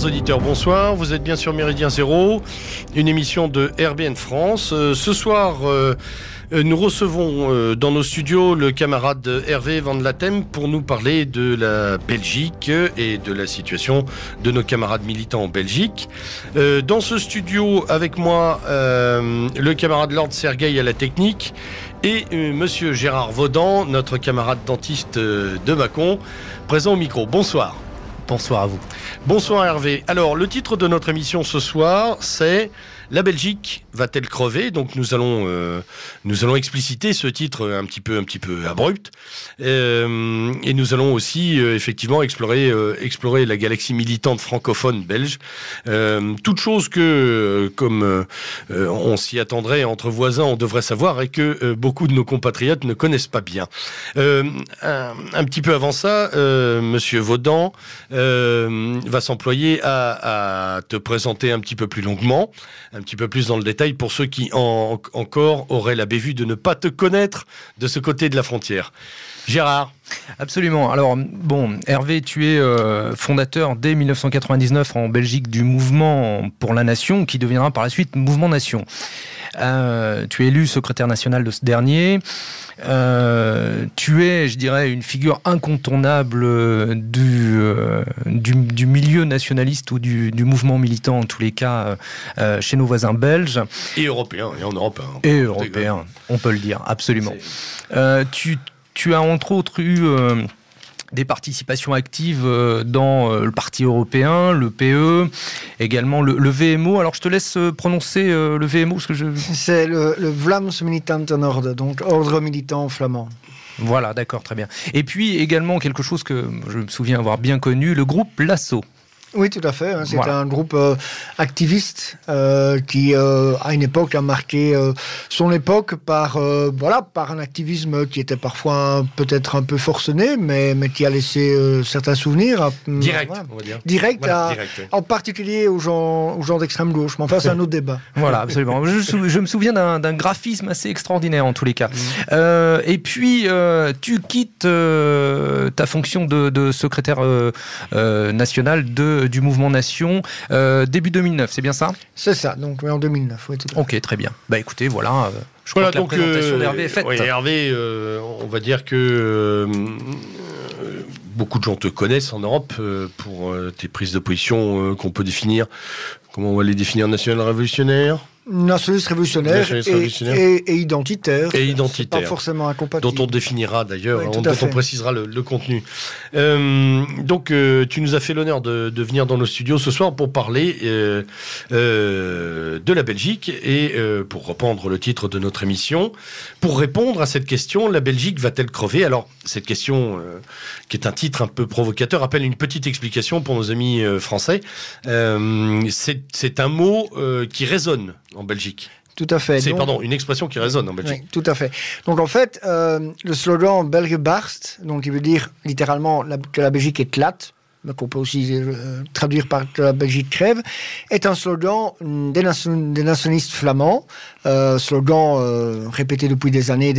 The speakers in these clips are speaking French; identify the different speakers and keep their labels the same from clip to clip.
Speaker 1: Chers auditeurs, bonsoir. Vous êtes bien sur Méridien Zéro, une émission de RBN France. Ce soir, nous recevons dans nos studios le camarade Hervé Van Latem pour nous parler de la Belgique et de la situation de nos camarades militants en Belgique. Dans ce studio, avec moi, le camarade Lord Sergueï à la technique et monsieur Gérard Vaudan, notre camarade dentiste de Mâcon, présent au micro. Bonsoir.
Speaker 2: Bonsoir à vous.
Speaker 1: Bonsoir Hervé. Alors, le titre de notre émission ce soir, c'est « La Belgique va-t-elle crever ?» Donc nous allons expliciter ce titre un petit peu abrupt. Et nous allons aussi effectivement explorer la galaxie militante francophone belge. Toute chose que, comme on s'y attendrait entre voisins, on devrait savoir et que beaucoup de nos compatriotes ne connaissent pas bien. Un petit peu avant ça, monsieur Vaudan va s'employer à te présenter un petit peu plus longuement, un petit peu plus dans le détail pour ceux qui encore auraient la bévue de ne pas te connaître de ce côté de la frontière. Gérard.
Speaker 2: Absolument. Alors, bon, Hervé, tu es fondateur dès 1999 en Belgique du Mouvement pour la Nation, qui deviendra par la suite Mouvement Nation. Tu es élu secrétaire national de ce dernier. Tu es, je dirais, une figure incontournable du milieu nationaliste ou du mouvement militant, en tous les cas, chez nos voisins belges.
Speaker 1: Et européens, et en Europe. Hein,
Speaker 2: et européens, on peut le dire, absolument. Tu as entre autres eu des participations actives dans le Parti européen, le PE, également le VMO. Alors je te laisse prononcer le VMO. Parce que
Speaker 3: c'est le Vlaams Militantenorde, donc Ordre Militant Flamand.
Speaker 2: Voilà, d'accord, très bien. Et puis également quelque chose que je me souviens avoir bien connu, le groupe L'Assaut.
Speaker 3: Oui, tout à fait. C'était un groupe activiste qui, à une époque, a marqué son époque par un activisme qui était parfois peut-être un peu forcené, mais qui a laissé certains souvenirs.
Speaker 1: Direct, on va dire.
Speaker 3: Direct, en particulier aux gens d'extrême gauche. Mais enfin, c'est un autre débat.
Speaker 2: Voilà, absolument. Je me souviens d'un graphisme assez extraordinaire en tous les cas. Et puis, tu quittes ta fonction de secrétaire national du Mouvement Nation début 2009, c'est bien ça ?
Speaker 3: C'est ça, donc en 2009, oui, tout à fait.
Speaker 2: Ok, très bien. Bah écoutez, voilà, je crois que la présentation d'Hervé est faite.
Speaker 1: Oui, Hervé, on va dire que beaucoup de gens te connaissent en Europe pour tes prises de position qu'on peut définir, comment on va les définir, national-révolutionnaires ?
Speaker 3: Nationaliste révolutionnaire et identitaire.
Speaker 1: Et identitaire.
Speaker 3: Pas forcément incompatible.
Speaker 1: Dont on définira d'ailleurs,
Speaker 3: oui,
Speaker 1: dont on précisera le contenu. Donc, tu nous as fait l'honneur de venir dans nos studios ce soir pour parler de la Belgique et pour reprendre le titre de notre émission, pour répondre à cette question, la Belgique va-t-elle crever ? Alors, cette question, qui est un titre un peu provocateur, appelle une petite explication pour nos amis français. C'est un mot qui résonne en Belgique.
Speaker 3: Tout à fait.
Speaker 1: Une expression qui résonne en Belgique.
Speaker 3: Oui, tout à fait. Donc en fait, le slogan Belge barst, donc qui veut dire littéralement que la Belgique éclate, mais qu'on peut aussi traduire par que la Belgique crève, est un slogan des nationalistes flamands, slogan répété depuis des années,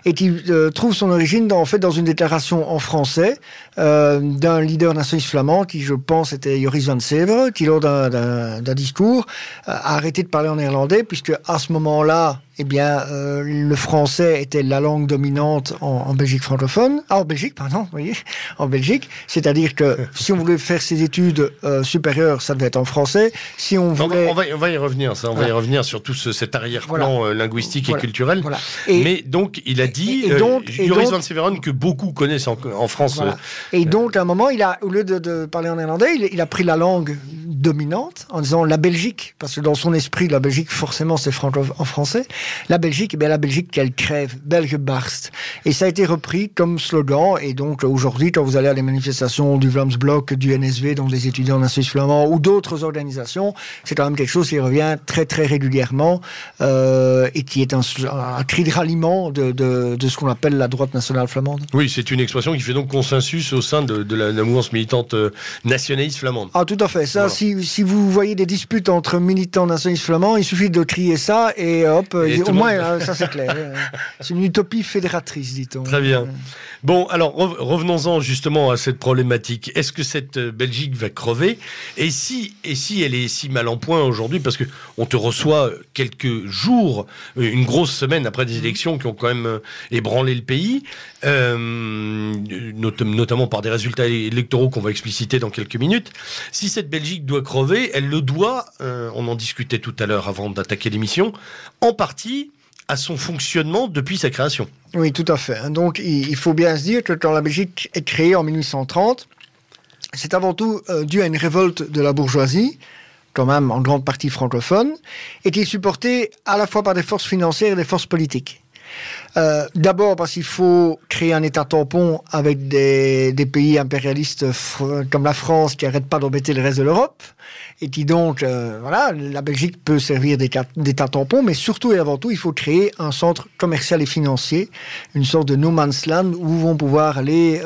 Speaker 3: et qui trouve son origine dans une déclaration en français d'un leader nationaliste flamand qui, je pense, était Joris van Severen, qui lors d'un discours a arrêté de parler en néerlandais, puisque à ce moment-là, le français était la langue dominante en Belgique francophone. En Belgique. C'est-à-dire que si on voulait faire ses études supérieures, ça devait être en français. Si on voulait...
Speaker 1: On va y revenir, ça. On va y revenir sur tout cet arrière-plan linguistique et culturel. Voilà. Mais donc, il a dit, Joris van Severen, que beaucoup connaissent en France.
Speaker 3: Voilà. Et donc, à un moment, au lieu de parler en néerlandais, il a pris la langue dominante en disant la Belgique, parce que dans son esprit, la Belgique, forcément, c'est en français. La Belgique, la Belgique qu'elle crève, Belge barst. Et ça a été repris comme slogan. Et donc aujourd'hui, quand vous allez à les manifestations du Vlaams Blok, du NSV, donc des étudiants nationalistes flamands ou d'autres organisations, c'est quand même quelque chose qui revient très très régulièrement et qui est un cri de ralliement de ce qu'on appelle la droite nationale flamande.
Speaker 1: Oui, c'est une expression qui fait donc consensus au sein de la mouvance militante nationaliste flamande.
Speaker 3: Ah, tout à fait. Ça, voilà. Si vous voyez des disputes entre militants nationalistes flamands, il suffit de crier ça et hop. Au moins, ça c'est clair. C'est une utopie fédératrice, dit-on.
Speaker 1: Très bien. Bon, alors revenons-en justement à cette problématique. Est-ce que cette Belgique va crever ? Et si elle est si mal en point aujourd'hui, parce que on te reçoit quelques jours, une grosse semaine après des élections qui ont quand même ébranlé le pays, notamment par des résultats électoraux qu'on va expliciter dans quelques minutes. Si cette Belgique doit crever, elle le doit, on en discutait tout à l'heure avant d'attaquer l'émission, en partie à son fonctionnement depuis sa création.
Speaker 3: Oui, tout à fait. Donc, il faut bien se dire que quand la Belgique est créée en 1830, c'est avant tout dû à une révolte de la bourgeoisie, quand même en grande partie francophone, et qui est supportée à la fois par des forces financières et des forces politiques. D'abord parce qu'il faut créer un État tampon avec des pays impérialistes comme la France qui n'arrêtent pas d'embêter le reste de l'Europe et qui donc, la Belgique peut servir d'État tampon, mais surtout et avant tout, il faut créer un centre commercial et financier, une sorte de no man's land où vont pouvoir aller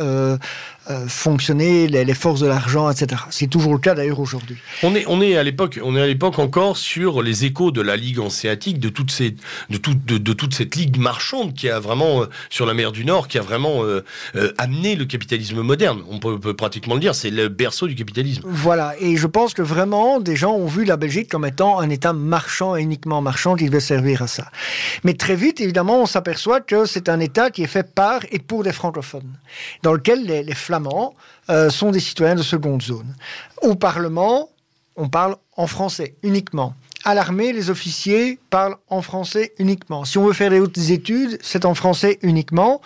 Speaker 3: fonctionner les forces de l'argent, etc. C'est toujours le cas d'ailleurs aujourd'hui.
Speaker 1: On est à l'époque encore sur les échos de la Ligue hanséatique, de toute cette ligue marchande qui a vraiment sur la mer du Nord, qui a vraiment amené le capitalisme moderne. On peut pratiquement le dire, c'est le berceau du capitalisme.
Speaker 3: Voilà, et je pense que vraiment des gens ont vu la Belgique comme étant un État marchand et uniquement marchand qui devait servir à ça. Mais très vite, évidemment, on s'aperçoit que c'est un État qui est fait par et pour des francophones, dans lequel les Flamands sont des citoyens de seconde zone. Au Parlement, on parle en français uniquement. À l'armée, les officiers parlent en français uniquement. Si on veut faire des hautes études, c'est en français uniquement.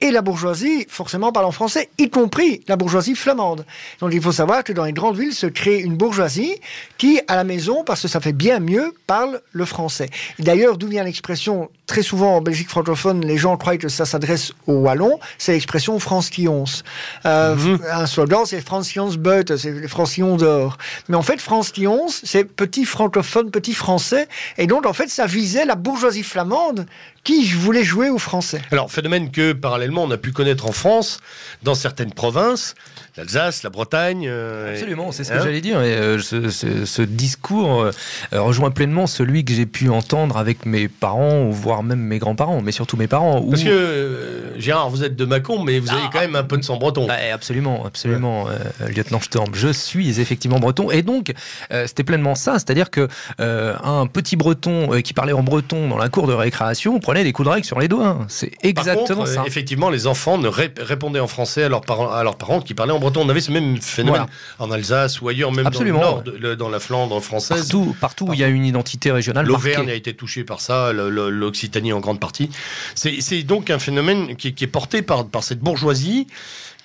Speaker 3: Et la bourgeoisie, forcément, parle en français, y compris la bourgeoisie flamande. Donc il faut savoir que dans les grandes villes se crée une bourgeoisie qui, à la maison, parce que ça fait bien mieux, parle le français. Et d'ailleurs, d'où vient l'expression, très souvent en Belgique francophone, les gens croient que ça s'adresse aux Wallons, c'est l'expression Franscions. Un slogan, c'est Franscions buiten, c'est les Franscions dehors. Mais en fait, Franscions, c'est petit francophone, petit français. Et donc, en fait, ça visait la bourgeoisie flamande qui voulait jouer aux Français.
Speaker 1: Alors, phénomène que, parallèlement, on a pu connaître en France, dans certaines provinces, l'Alsace, la Bretagne...
Speaker 2: Absolument, c'est ce que j'allais dire. Et, ce discours rejoint pleinement celui que j'ai pu entendre avec mes parents, ou voire même mes grands-parents, mais surtout mes parents.
Speaker 1: Parce que, Gérard, vous êtes de Mâcon, mais vous avez quand même un peu de sang breton.
Speaker 2: Absolument, lieutenant Sturm. Je suis effectivement breton. Et donc, c'était pleinement ça. C'est-à-dire que un petit breton qui parlait en breton dans la cour de récréation prenait des coups de règle sur les doigts. C'est exactement ça.
Speaker 1: Effectivement, les enfants ne répondaient en français à leurs parents qui parlaient en breton. On avait ce même phénomène en Alsace ou ailleurs, même dans le Nord, dans la Flandre française.
Speaker 2: Partout où il y a une identité régionale.
Speaker 1: L'Auvergne a été touchée par ça, l'Occitanie en grande partie. C'est donc un phénomène qui est porté par cette bourgeoisie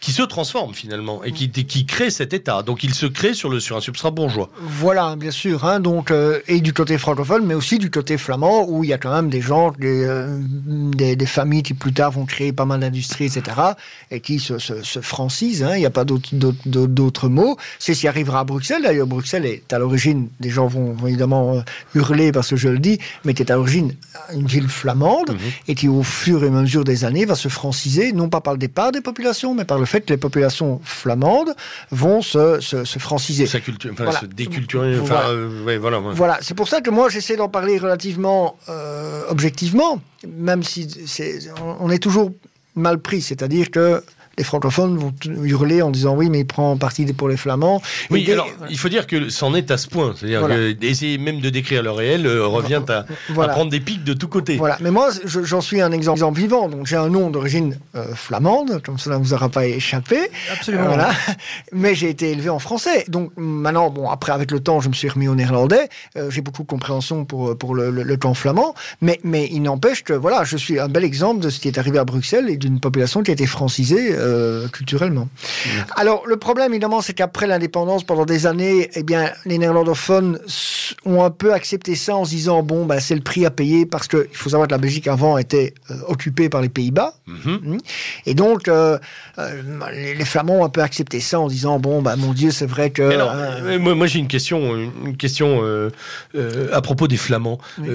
Speaker 1: qui se transforme finalement et qui crée cet État. Donc il se crée sur un substrat bourgeois.
Speaker 3: Voilà, bien sûr. Donc, et du côté francophone, mais aussi du côté flamand, où il y a quand même des gens, des familles qui plus tard vont créer pas mal d'industries, etc., et qui se francisent. Il n'y a pas d'autres mots. C'est ce qui arrivera à Bruxelles. D'ailleurs, Bruxelles est à l'origine, des gens vont évidemment hurler parce que je le dis, mais qui est à l'origine une ville flamande, et qui au fur et à mesure des années va se franciser, non pas par le départ des populations, mais par le fait que les populations flamandes vont se franciser.
Speaker 1: Se déculturer.
Speaker 3: Voilà, c'est pour ça que moi j'essaie d'en parler relativement objectivement, même si on est toujours mal pris, c'est-à-dire que les francophones vont hurler en disant oui, mais il prend parti pour les Flamands.
Speaker 1: Oui, alors il faut dire que c'en est à ce point. C'est-à-dire essayer même de décrire le réel revient à prendre des pics de tous côtés.
Speaker 3: Voilà, mais moi j'en suis un exemple vivant. Donc j'ai un nom d'origine flamande, comme cela ne vous aura pas échappé.
Speaker 2: Absolument.
Speaker 3: Voilà. Mais j'ai été élevé en français. Donc maintenant, après avec le temps, je me suis remis au néerlandais. J'ai beaucoup de compréhension pour le camp flamand. Mais il n'empêche que je suis un bel exemple de ce qui est arrivé à Bruxelles et d'une population qui a été francisée culturellement. Alors, le problème, évidemment, c'est qu'après l'indépendance, pendant des années, les néerlandophones ont un peu accepté ça en se disant, c'est le prix à payer, parce qu'il faut savoir que la Belgique, avant, était occupée par les Pays-Bas. Et donc, les Flamands ont un peu accepté ça en disant, mon Dieu, c'est vrai que...
Speaker 1: Alors, moi, j'ai une question à propos des Flamands. Oui.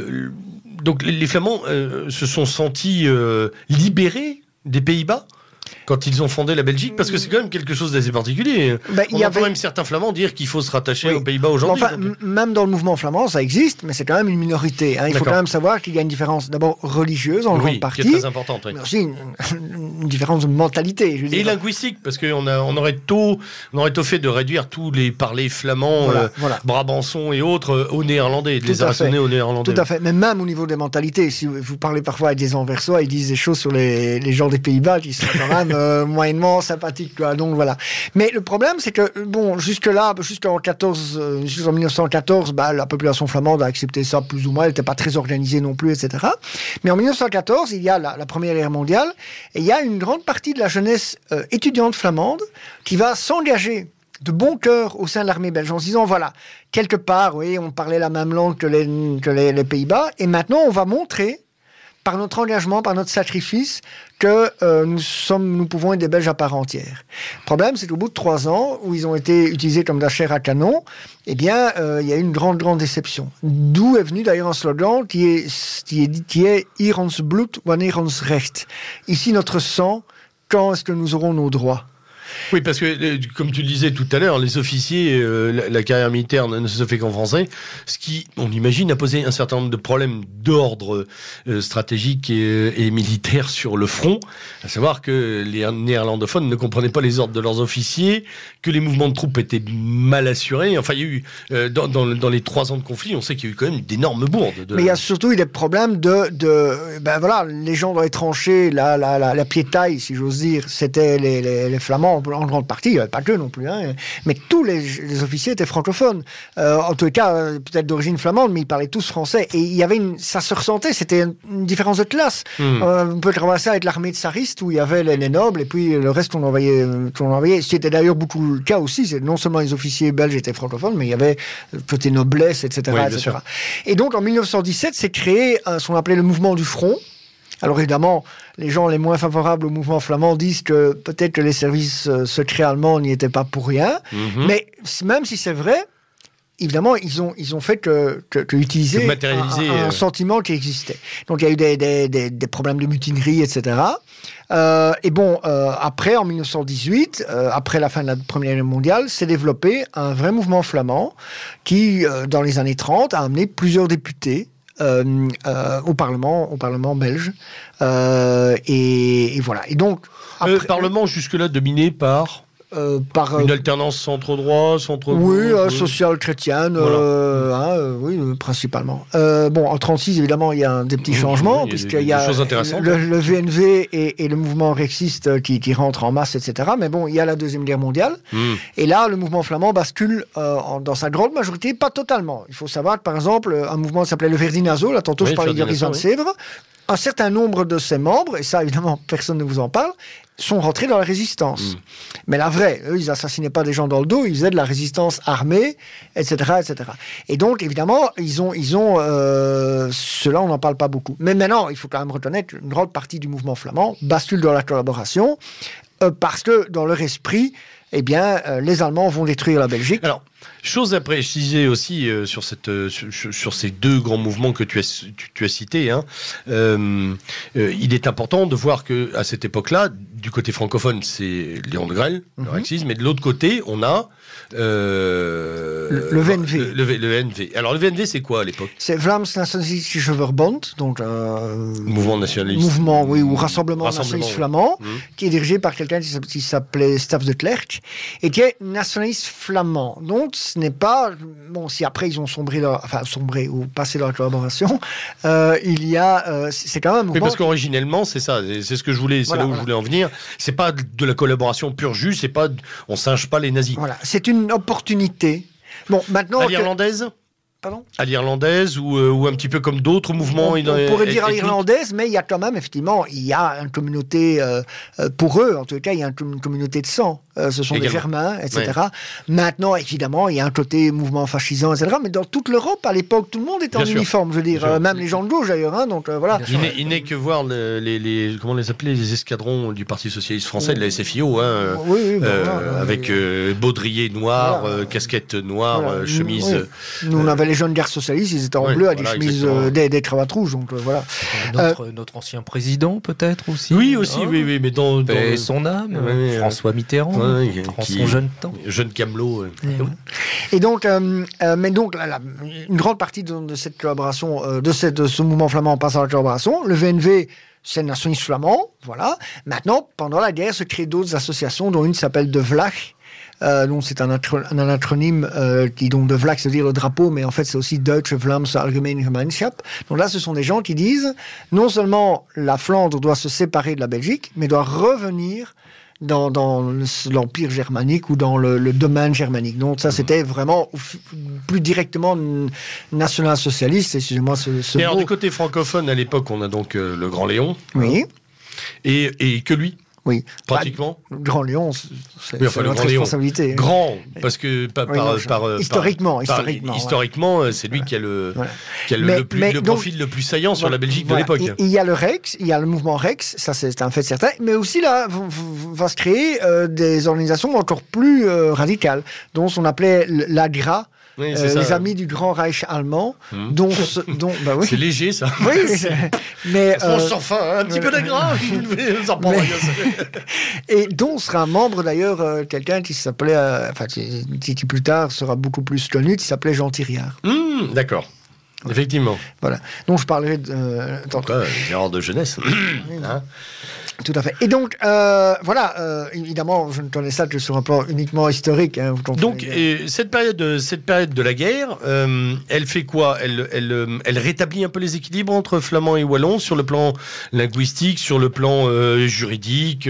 Speaker 1: Donc, les Flamands se sont sentis libérés des Pays-Bas ? quand ils ont fondé la Belgique, parce que c'est quand même quelque chose d'assez particulier. On entend même certains Flamands dire qu'il faut se rattacher aux Pays-Bas aujourd'hui.
Speaker 3: Enfin, même dans le mouvement flamand, ça existe, mais c'est quand même une minorité. Il faut quand même savoir qu'il y a une différence d'abord religieuse en grande partie,
Speaker 1: qui est très importante,
Speaker 3: mais aussi une différence de mentalité. Je veux dire.
Speaker 1: Et linguistique, parce qu'on aurait tôt fait de réduire tous les parlers flamands, brabançons et autres au néerlandais, de les arraisonner au néerlandais.
Speaker 3: Tout à fait, mais même au niveau des mentalités, si vous parlez parfois avec des Anversois, ils disent des choses sur les gens des Pays-Bas qui sont quand même moyennement sympathiques, quoi. Donc voilà. Mais le problème, c'est que jusqu'en 1914, la population flamande a accepté ça plus ou moins. Elle n'était pas très organisée non plus, etc. Mais en 1914, il y a la Première Guerre mondiale, et il y a une grande partie de la jeunesse étudiante flamande qui va s'engager de bon cœur au sein de l'armée belge en se disant, voilà, quelque part, oui, on parlait la même langue que les Pays-Bas, et maintenant on va montrer, par notre engagement, par notre sacrifice, que nous pouvons être des Belges à part entière. Le problème, c'est qu'au bout de 3 ans, où ils ont été utilisés comme de la chair à canon, il y a eu une grande déception. D'où est venu d'ailleurs un slogan qui est « Hier ons bloed, wanneer ons recht ». Ici, notre sang, quand est-ce que nous aurons nos droits ?
Speaker 1: Oui, parce que, comme tu le disais tout à l'heure, les officiers, la carrière militaire ne se fait qu'en français, ce qui, on imagine, a posé un certain nombre de problèmes d'ordre stratégique et militaire sur le front, à savoir que les néerlandophones ne comprenaient pas les ordres de leurs officiers, que les mouvements de troupes étaient mal assurés. Enfin, il y a eu, dans les 3 ans de conflit, on sait qu'il y a eu quand même d'énormes bourdes.
Speaker 3: Mais il y a surtout eu des problèmes les gens dans les tranchées, la piétaille, si j'ose dire, c'était les Flamands, en grande partie, il n'y avait pas que non plus, mais tous les officiers étaient francophones, en tout cas peut-être d'origine flamande, mais ils parlaient tous français, et il y avait ça se ressentait, c'était une différence de classe. On peut travailler ça avec l'armée de Sariste, où il y avait les nobles, et puis le reste qu'on envoyait, ce qui était d'ailleurs beaucoup le cas aussi, c'est non seulement les officiers belges étaient francophones, mais il y avait côté noblesse, etc.
Speaker 1: Oui,
Speaker 3: etc. Et donc en 1917, c'est créé ce qu'on appelait le mouvement du front. Alors évidemment, les gens les moins favorables au mouvement flamand disent que peut-être que les services secrets allemands n'y étaient pas pour rien. Mais même si c'est vrai, évidemment, ils ont fait que utiliser un sentiment qui existait. Donc il y a eu des problèmes de mutinerie, etc. Après, en 1918, après la fin de la Première Guerre mondiale, s'est développé un vrai mouvement flamand qui, dans les années 30, a amené plusieurs députés au Parlement belge. Et voilà. Et donc,
Speaker 1: après, Parlement jusque-là dominé par une alternance centre-droit, centre-gauche.
Speaker 3: Oui, social-chrétienne, oui, principalement. En 36, évidemment, il y a des petits changements, puisqu'il y a le VNV et le mouvement rexiste qui rentrent en masse, etc. Mais bon, il y a la Deuxième Guerre mondiale. Et là, le mouvement flamand bascule dans sa grande majorité, pas totalement. Il faut savoir que, par exemple, un mouvement qui s'appelait le Verdinazo, là, tantôt je parlais d'Horizon de Sèvres, un certain nombre de ses membres, et ça, évidemment, personne ne vous en parle, sont rentrés dans la résistance. Mais la vraie, eux, ils assassinaient pas des gens dans le dos, ils faisaient de la résistance armée, etc., etc. Et donc, évidemment, ils ont cela, on n'en parle pas beaucoup. Mais maintenant, il faut quand même reconnaître qu'une grande partie du mouvement flamand bascule dans la collaboration, parce que dans leur esprit, les Allemands vont détruire la Belgique.
Speaker 1: Alors, chose à préciser aussi sur ces 2 grands mouvements que tu as cités, il est important de voir que à cette époque-là, du côté francophone, c'est Léon de Grelle, le rexisme, mais de l'autre côté, on a
Speaker 3: le VNV.
Speaker 1: Le VNV. Alors le VNV, c'est quoi à l'époque ?
Speaker 3: C'est Vlaams Nationalistische Verbond, donc
Speaker 1: mouvement nationaliste.
Speaker 3: Mouvement, oui, ou Rassemblement nationaliste flamand, qui est dirigé par quelqu'un qui s'appelait Staf de Klerk, et qui est nationaliste flamand. Donc ce n'est pas... Bon, si après ils ont sombré ou passé dans la collaboration, il y a... c'est quand même un mouvement...
Speaker 1: Oui, parce qu'originellement, c'est ça, c'est ce que je voulais, là où je voulais en venir. C'est pas de la collaboration pure jus, c'est pas... On singe pas les nazis.
Speaker 3: Voilà, c'est une opportunité. Bon, maintenant...
Speaker 1: À l'irlandaise ?
Speaker 3: Pardon ?
Speaker 1: À l'irlandaise ou un petit peu comme d'autres mouvements.
Speaker 3: On pourrait dire à l'irlandaise, mais il y a quand même, effectivement, il y a une communauté, pour eux, en tout cas, il y a une communauté de sang. Ce sont des Germains, etc. Ouais. Maintenant, évidemment, il y a un côté mouvement fascisant, etc. Mais dans toute l'Europe, à l'époque, tout le monde était en uniforme, je veux dire, même les gens de gauche d'ailleurs. Donc voilà.
Speaker 1: Il n'est que voir comment les appeler, les escadrons du Parti socialiste français, de la SFIO, avec baudrier noir, casquette noire, chemise.
Speaker 3: Nous, on avait les jeunes gardes socialistes, ils étaient en bleu, à des chemises, des cravates rouges. Donc voilà.
Speaker 2: Notre ancien président, peut-être aussi.
Speaker 1: Oui, aussi, oui, mais dans
Speaker 2: son âme, François Mitterrand, en son jeune temps.
Speaker 1: Jeune camelot.
Speaker 3: Et donc, mais donc, une grande partie de cette collaboration, de ce mouvement flamand passe à la collaboration. Le VNV, c'est le nationaliste flamand, voilà. Maintenant, pendant la guerre, se créent d'autres associations, dont une s'appelle De Vlag. Donc c'est un acronyme qui, donc, de Vlag, c'est-à-dire le drapeau, mais en fait c'est aussi Deutsche Vlaamse Algemene Gemeenschap. Donc là, ce sont des gens qui disent non seulement la Flandre doit se séparer de la Belgique, mais doit revenir dans l'Empire germanique ou dans le domaine germanique. Donc ça, c'était vraiment plus directement national-socialiste, excusez-moi ce mot.
Speaker 1: Et alors, du côté francophone, à l'époque, on a donc le Grand Léon.
Speaker 3: Oui.
Speaker 1: Et que lui.
Speaker 3: Oui.
Speaker 1: Pratiquement.
Speaker 3: Le Grand Léon, c'est notre responsabilité.
Speaker 1: Grand, parce que
Speaker 3: historiquement,
Speaker 1: c'est lui qui a le profil le plus saillant sur la Belgique de l'époque.
Speaker 3: Il y a le Rex, il y a le mouvement Rex, ça c'est un fait certain, mais aussi là va se créer des organisations encore plus radicales, dont on appelait l'AGRA.
Speaker 1: Oui,
Speaker 3: les amis du Grand Reich allemand, dont oui.
Speaker 1: C'est léger, ça.
Speaker 3: Oui, mais
Speaker 1: on s'en fin, un petit peu d'aggra.
Speaker 3: Et dont sera un membre d'ailleurs quelqu'un qui s'appelait, qui plus tard sera beaucoup plus connu, qui s'appelait Jean Thiriard.
Speaker 1: D'accord. Effectivement.
Speaker 3: Voilà. Donc je parlerai de
Speaker 1: Gérard de jeunesse. Hein?
Speaker 3: Tout à fait. Et donc, évidemment, je ne connais ça que sur un plan uniquement historique. Hein,
Speaker 1: donc, cette période de la guerre, elle fait quoi ? Elle rétablit un peu les équilibres entre flamands et wallons sur le plan linguistique, sur le plan juridique,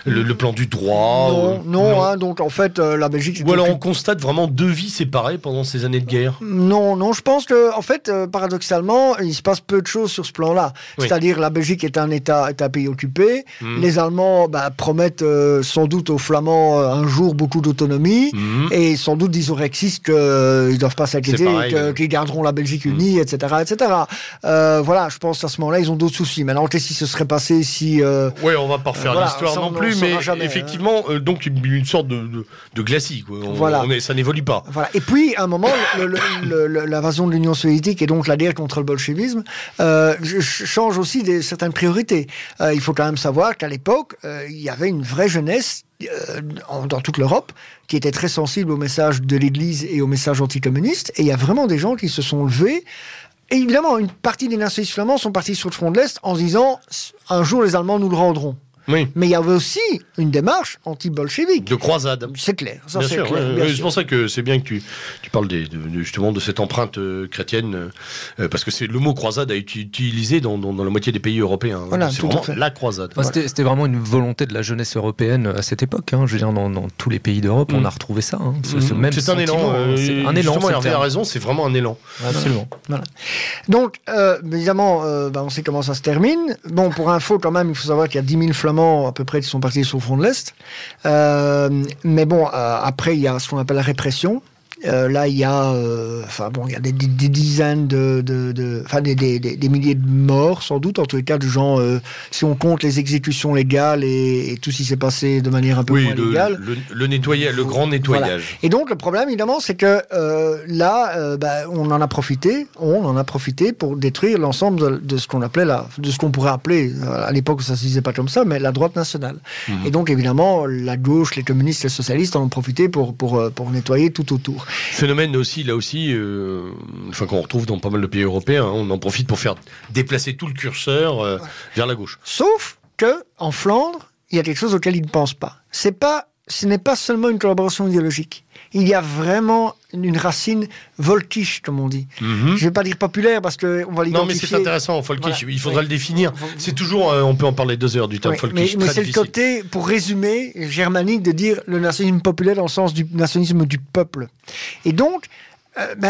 Speaker 1: le plan du droit.
Speaker 3: Non. Hein, donc en fait, la Belgique.
Speaker 1: Ou alors on constate vraiment deux vies séparées pendant ces années de guerre.
Speaker 3: Non. Je pense que, en fait, paradoxalement, il se passe peu de choses sur ce plan-là. Oui. C'est-à-dire, la Belgique est un pays occupé. Les Allemands promettent sans doute aux Flamands un jour beaucoup d'autonomie et sans doute disent aux Rexistes qu'ils ne doivent pas s'inquiéter, qu'ils garderont la Belgique unie, etc. Voilà, je pense qu'à ce moment-là, ils ont d'autres soucis. Maintenant, qu'est-ce qui se serait passé si...
Speaker 1: Oui, on ne va pas refaire l'histoire non plus, mais jamais, effectivement, donc une sorte de glacis. Quoi. Ça n'évolue pas.
Speaker 3: Voilà. Et puis, à un moment, l'invasion de l'Union soviétique et donc la guerre contre le bolchevisme change aussi certaines priorités. Il faut quand même savoir qu'à l'époque, il y avait une vraie jeunesse dans toute l'Europe qui était très sensible au message de l'Église et au message anticommuniste. Et il y a vraiment des gens qui se sont levés. Et évidemment, une partie des nationalistes flamands sont partis sur le front de l'Est en se disant « un jour, les Allemands nous le rendront ».
Speaker 1: Oui.
Speaker 3: Mais il y avait aussi une démarche anti-bolchevique.
Speaker 1: De croisade.
Speaker 3: C'est clair. Ça,
Speaker 1: bien
Speaker 3: c'est
Speaker 1: sûr.
Speaker 3: clair,
Speaker 1: C'est pour ça que c'est bien que tu parles justement de cette empreinte chrétienne, parce que le mot croisade a été utilisé dans la moitié des pays européens.
Speaker 3: Voilà,
Speaker 1: c'est vraiment la croisade.
Speaker 2: C'était vraiment une volonté de la jeunesse européenne à cette époque. Hein. Je veux dire, dans tous les pays d'Europe, on a retrouvé ça. Hein.
Speaker 1: C'est un élan. C'est un élan. Justement, Hervé a raison, c'est vraiment un élan.
Speaker 2: Absolument.
Speaker 3: Voilà. Donc, évidemment, on sait comment ça se termine. Bon, pour info, quand même, il faut savoir qu'il y a 10 000 Flamands à peu près qui sont partis sur le front de l'Est. Mais bon, après, il y a ce qu'on appelle la répression. Là, il y a, il y a des dizaines des milliers de morts, sans doute, en tous les cas, de gens, si on compte les exécutions légales et tout ce qui s'est passé de manière un peu moins légale.
Speaker 1: Le grand nettoyage.
Speaker 3: Voilà. Et donc, le problème, évidemment, c'est que on en a profité pour détruire l'ensemble de ce qu'on appelait de ce qu'on pourrait appeler, à l'époque, ça se disait pas comme ça, mais la droite nationale. Et donc, évidemment, la gauche, les communistes, les socialistes en ont profité pour nettoyer tout autour.
Speaker 1: Phénomène aussi, qu'on retrouve dans pas mal de pays européens, hein, on en profite pour faire déplacer tout le curseur vers la gauche.
Speaker 3: Sauf que en Flandre, il y a quelque chose auquel ils ne pensent pas. Ce n'est pas seulement une collaboration idéologique. Il y a vraiment une racine volkisch, comme on dit. Je ne vais pas dire populaire parce qu'on va l'identifier.
Speaker 1: Non, mais c'est intéressant, volkisch. Voilà. Il faudra le définir. C'est toujours, on peut en parler 2 heures du terme volkisch.
Speaker 3: Mais c'est difficile. Le côté, pour résumer, germanique, de dire le nationalisme populaire dans le sens du nationalisme du peuple. Et donc,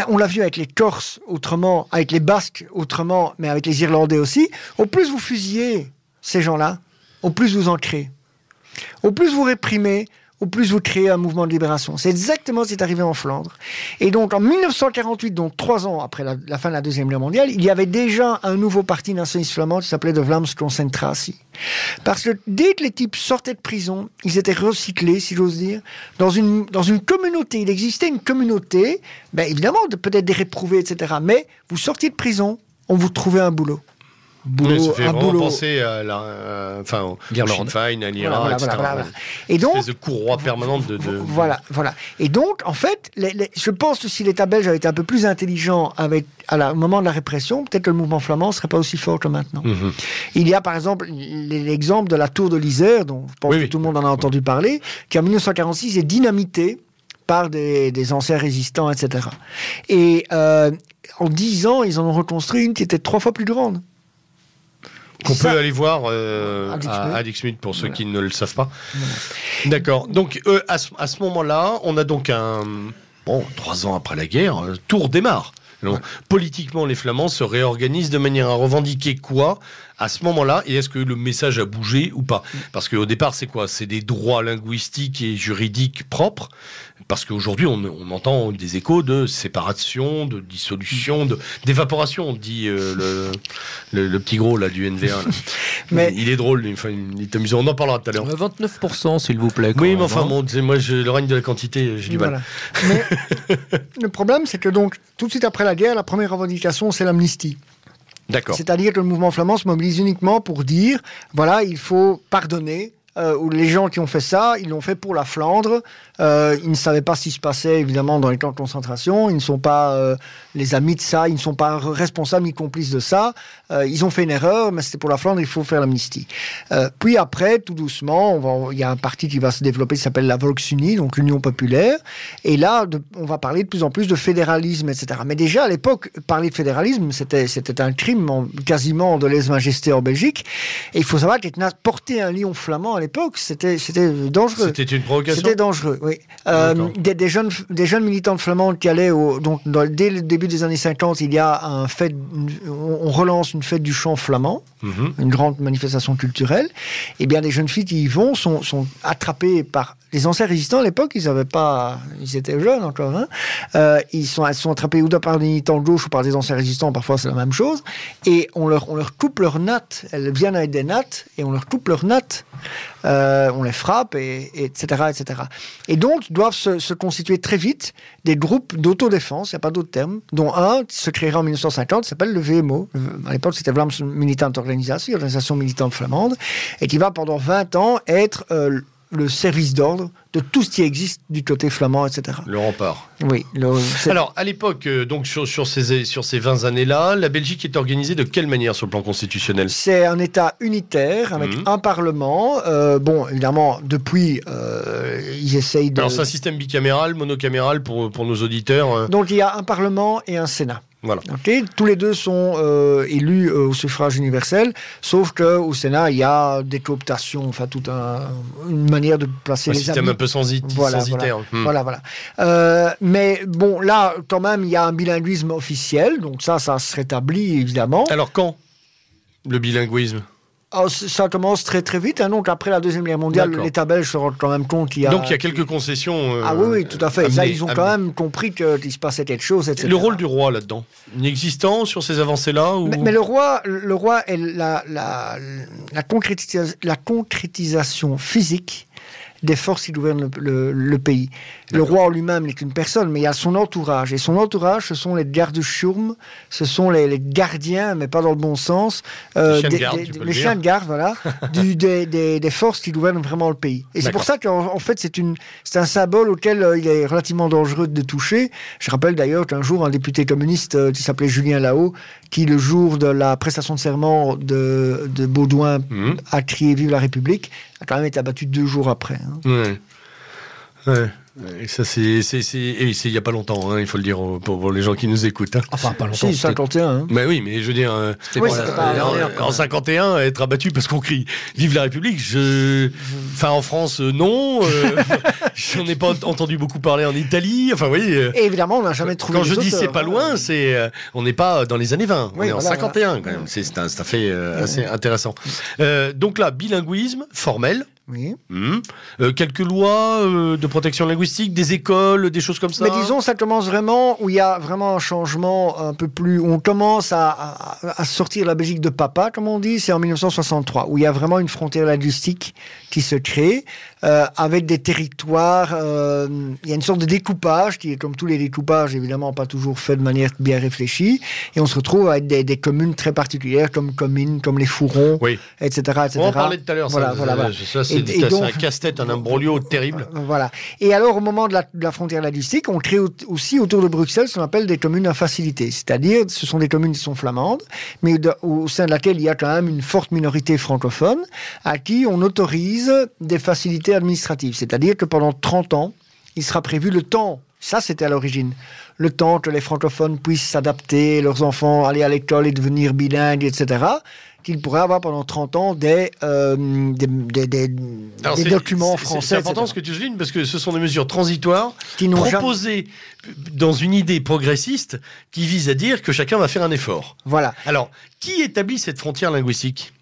Speaker 3: on l'a vu avec les Corses autrement, avec les Basques autrement, mais avec les Irlandais aussi. Au plus vous fusillez ces gens-là, au plus vous en créez. Au plus vous réprimez, au plus vous créez un mouvement de libération. C'est exactement ce qui est arrivé en Flandre. Et donc, en 1948, donc 3 ans après la fin de la Deuxième Guerre mondiale, il y avait déjà un nouveau parti nationaliste flamand qui s'appelait de Vlaams Concentratie. Parce que dès que les types sortaient de prison, ils étaient recyclés, si j'ose dire, dans une communauté. Il existait une communauté, évidemment, peut-être des réprouvés, etc. Mais vous sortiez de prison, on vous trouvait un boulot.
Speaker 1: Ça fait vraiment penser à au Sinn Féin, à l'IRA, etc.
Speaker 3: Voilà. Et donc,
Speaker 1: une espèce de courroie permanente de...
Speaker 3: Voilà. Et donc, en fait, je pense que si l'État belge avait été un peu plus intelligent au moment de la répression, peut-être que le mouvement flamand ne serait pas aussi fort que maintenant. Mm-hmm. Il y a, par exemple, l'exemple de la tour de l'Isère, dont je pense que tout le monde en a entendu parler, qui en 1946 est dynamitée par des anciens résistants, etc. Et en 10 ans, ils en ont reconstruit une qui était 3 fois plus grande.
Speaker 1: Qu'on peut aller voir à Dixmude pour ceux qui ne le savent pas. Voilà. D'accord. Donc, à ce moment-là, on a donc 3 ans après la guerre, Tours démarre. Donc, politiquement, les Flamands se réorganisent de manière à revendiquer quoi à ce moment-là, et est-ce que le message a bougé ou pas? Parce qu'au départ, c'est quoi? C'est des droits linguistiques et juridiques propres. Parce qu'aujourd'hui, on entend des échos de séparation, de dissolution, d'évaporation, dit le petit gros là, du NVA. Là. Mais il est drôle, il est amusant. On en parlera tout à l'heure.
Speaker 2: 29%, s'il vous plaît.
Speaker 1: Oui, mais enfin, moi, le règne de la quantité, j'ai du mal.
Speaker 3: Mais le problème, c'est que donc, tout de suite après la guerre, la première revendication, c'est l'amnistie.
Speaker 1: D'accord.
Speaker 3: C'est-à-dire que le mouvement flamand se mobilise uniquement pour dire, voilà, il faut pardonner. Les gens qui ont fait ça, ils l'ont fait pour la Flandre. Ils ne savaient pas ce qui se passait, évidemment, dans les camps de concentration. Ils ne sont pas les amis de ça. Ils ne sont pas responsables ni complices de ça. Ils ont fait une erreur, mais c'était pour la Flandre, il faut faire l'amnistie. Puis après, tout doucement, il y a un parti qui va se développer qui s'appelle la Volksunie, donc l'Union populaire. Et là, on va parler de plus en plus de fédéralisme, etc. Mais déjà, à l'époque, parler de fédéralisme, c'était un crime quasiment de lèse-majesté en Belgique. Et il faut savoir que porter un lion flamand à l'époque, c'était dangereux.
Speaker 1: C'était une provocation.
Speaker 3: C'était dangereux, oui. Des jeunes militantes flamandes qui allaient dès le début des années 50, il y a on relance une fête du chant flamand, une grande manifestation culturelle. Et bien, les jeunes filles qui y vont sont attrapées par les anciens résistants à l'époque. Ils étaient jeunes encore. Elles sont attrapées ou par des militants de gauche ou par des anciens résistants. Parfois, c'est la même chose. Et on leur coupe leurs nattes. Elles viennent avec des nattes et on leur coupe leurs nattes. On les frappe, etc., etc. Et donc, doivent se constituer très vite des groupes d'autodéfense, il n'y a pas d'autre terme, dont un qui se créera en 1950, qui s'appelle le VMO. À l'époque, c'était Vlaams Militante Organisation militante flamande, et qui va pendant 20 ans être le service d'ordre de tout ce qui existe du côté flamand, etc.
Speaker 1: Le rempart.
Speaker 3: Oui.
Speaker 1: Alors, à l'époque, donc sur ces 20 années-là, la Belgique est organisée de quelle manière sur le plan constitutionnel?
Speaker 3: C'est un État unitaire avec un Parlement. Évidemment, depuis, ils essayent de...
Speaker 1: Alors, c'est un système bicaméral, monocaméral pour nos auditeurs.
Speaker 3: Donc, il y a un Parlement et un Sénat.
Speaker 1: Voilà.
Speaker 3: Okay. Tous les deux sont élus au suffrage universel, sauf qu'au Sénat, il y a des cooptations, enfin, toute une manière de placer les amis.
Speaker 1: Un système un peu censitaire.
Speaker 3: Voilà. Mais bon, là, quand même, il y a un bilinguisme officiel, donc ça se rétablit, évidemment.
Speaker 1: Alors, quand le bilinguisme?
Speaker 3: Ça commence très très vite. Donc après la Deuxième Guerre mondiale, l'État belge se rend quand même compte qu'il y a...
Speaker 1: Donc il y a quelques concessions.
Speaker 3: Oui, tout à fait. Ça, ils ont quand même compris qu'il se passait quelque chose, etc.
Speaker 1: Le rôle du roi là-dedans, inexistant sur ces avancées-là ou...
Speaker 3: mais le roi est la concrétisation physique des forces qui gouvernent le pays. Le roi en lui-même n'est qu'une personne, mais il y a son entourage. Et son entourage, ce sont les gardes-churmes, ce sont les gardiens, mais pas dans le bon sens.
Speaker 1: Les
Speaker 3: chiens de garde, voilà, des forces qui gouvernent vraiment le pays. Et c'est pour ça qu'en fait, c'est un symbole auquel il est relativement dangereux de toucher. Je rappelle d'ailleurs qu'un jour, un député communiste qui s'appelait Julien Lahaut, qui le jour de la prestation de serment de Baudouin a crié « Vive la République », a quand même été abattu 2 jours après.
Speaker 1: Ouais. Et ça, c'est il n'y a pas longtemps, hein, il faut le dire pour les gens qui nous écoutent. Hein.
Speaker 2: Enfin, pas longtemps.
Speaker 3: Si, 51. Hein.
Speaker 1: Mais oui, mais je veux dire, en 51, être abattu parce qu'on crie « Vive la République », enfin, en France, non. J'en ai pas entendu beaucoup parler en Italie. Enfin, oui.
Speaker 3: Et évidemment, on n'a jamais trouvé.
Speaker 1: Quand je dis c'est pas loin, on n'est pas dans les années 20. On est en 51 quand même. C'est un fait assez intéressant. Donc là, bilinguisme formel.
Speaker 3: Oui.
Speaker 1: Quelques lois de protection linguistique, des écoles, des choses comme ça.
Speaker 3: Mais disons, ça commence vraiment où il y a vraiment un changement un peu plus, où on commence à sortir la Belgique de papa, comme on dit, c'est en 1963, où il y a vraiment une frontière linguistique qui se crée, avec des territoires, il y a une sorte de découpage, qui est comme tous les découpages, évidemment pas toujours fait de manière bien réfléchie, et on se retrouve avec des communes très particulières, comme Comines, comme les Fourrons,
Speaker 1: oui.
Speaker 3: etc., etc.
Speaker 1: On en parlait tout à l'heure,
Speaker 3: voilà.
Speaker 1: Ça c'est un casse-tête, un imbroglio terrible.
Speaker 3: Voilà. Et alors, au moment de la frontière linguistique, on crée aussi autour de Bruxelles ce qu'on appelle des communes à facilité. C'est-à-dire, ce sont des communes qui sont flamandes, mais au sein de laquelle il y a quand même une forte minorité francophone, à qui on autorise des facilités administratives. C'est-à-dire que pendant 30 ans, il sera prévu le temps, ça c'était à l'origine, le temps que les francophones puissent s'adapter, leurs enfants aller à l'école et devenir bilingues, etc., qu'ils pourraient avoir pendant 30 ans des documents français.
Speaker 1: C'est important ce que tu soulignes, parce que ce sont des mesures transitoires proposées dans une idée progressiste qui vise à dire que chacun va faire un effort.
Speaker 3: Voilà.
Speaker 1: Alors, qui établit cette frontière linguistique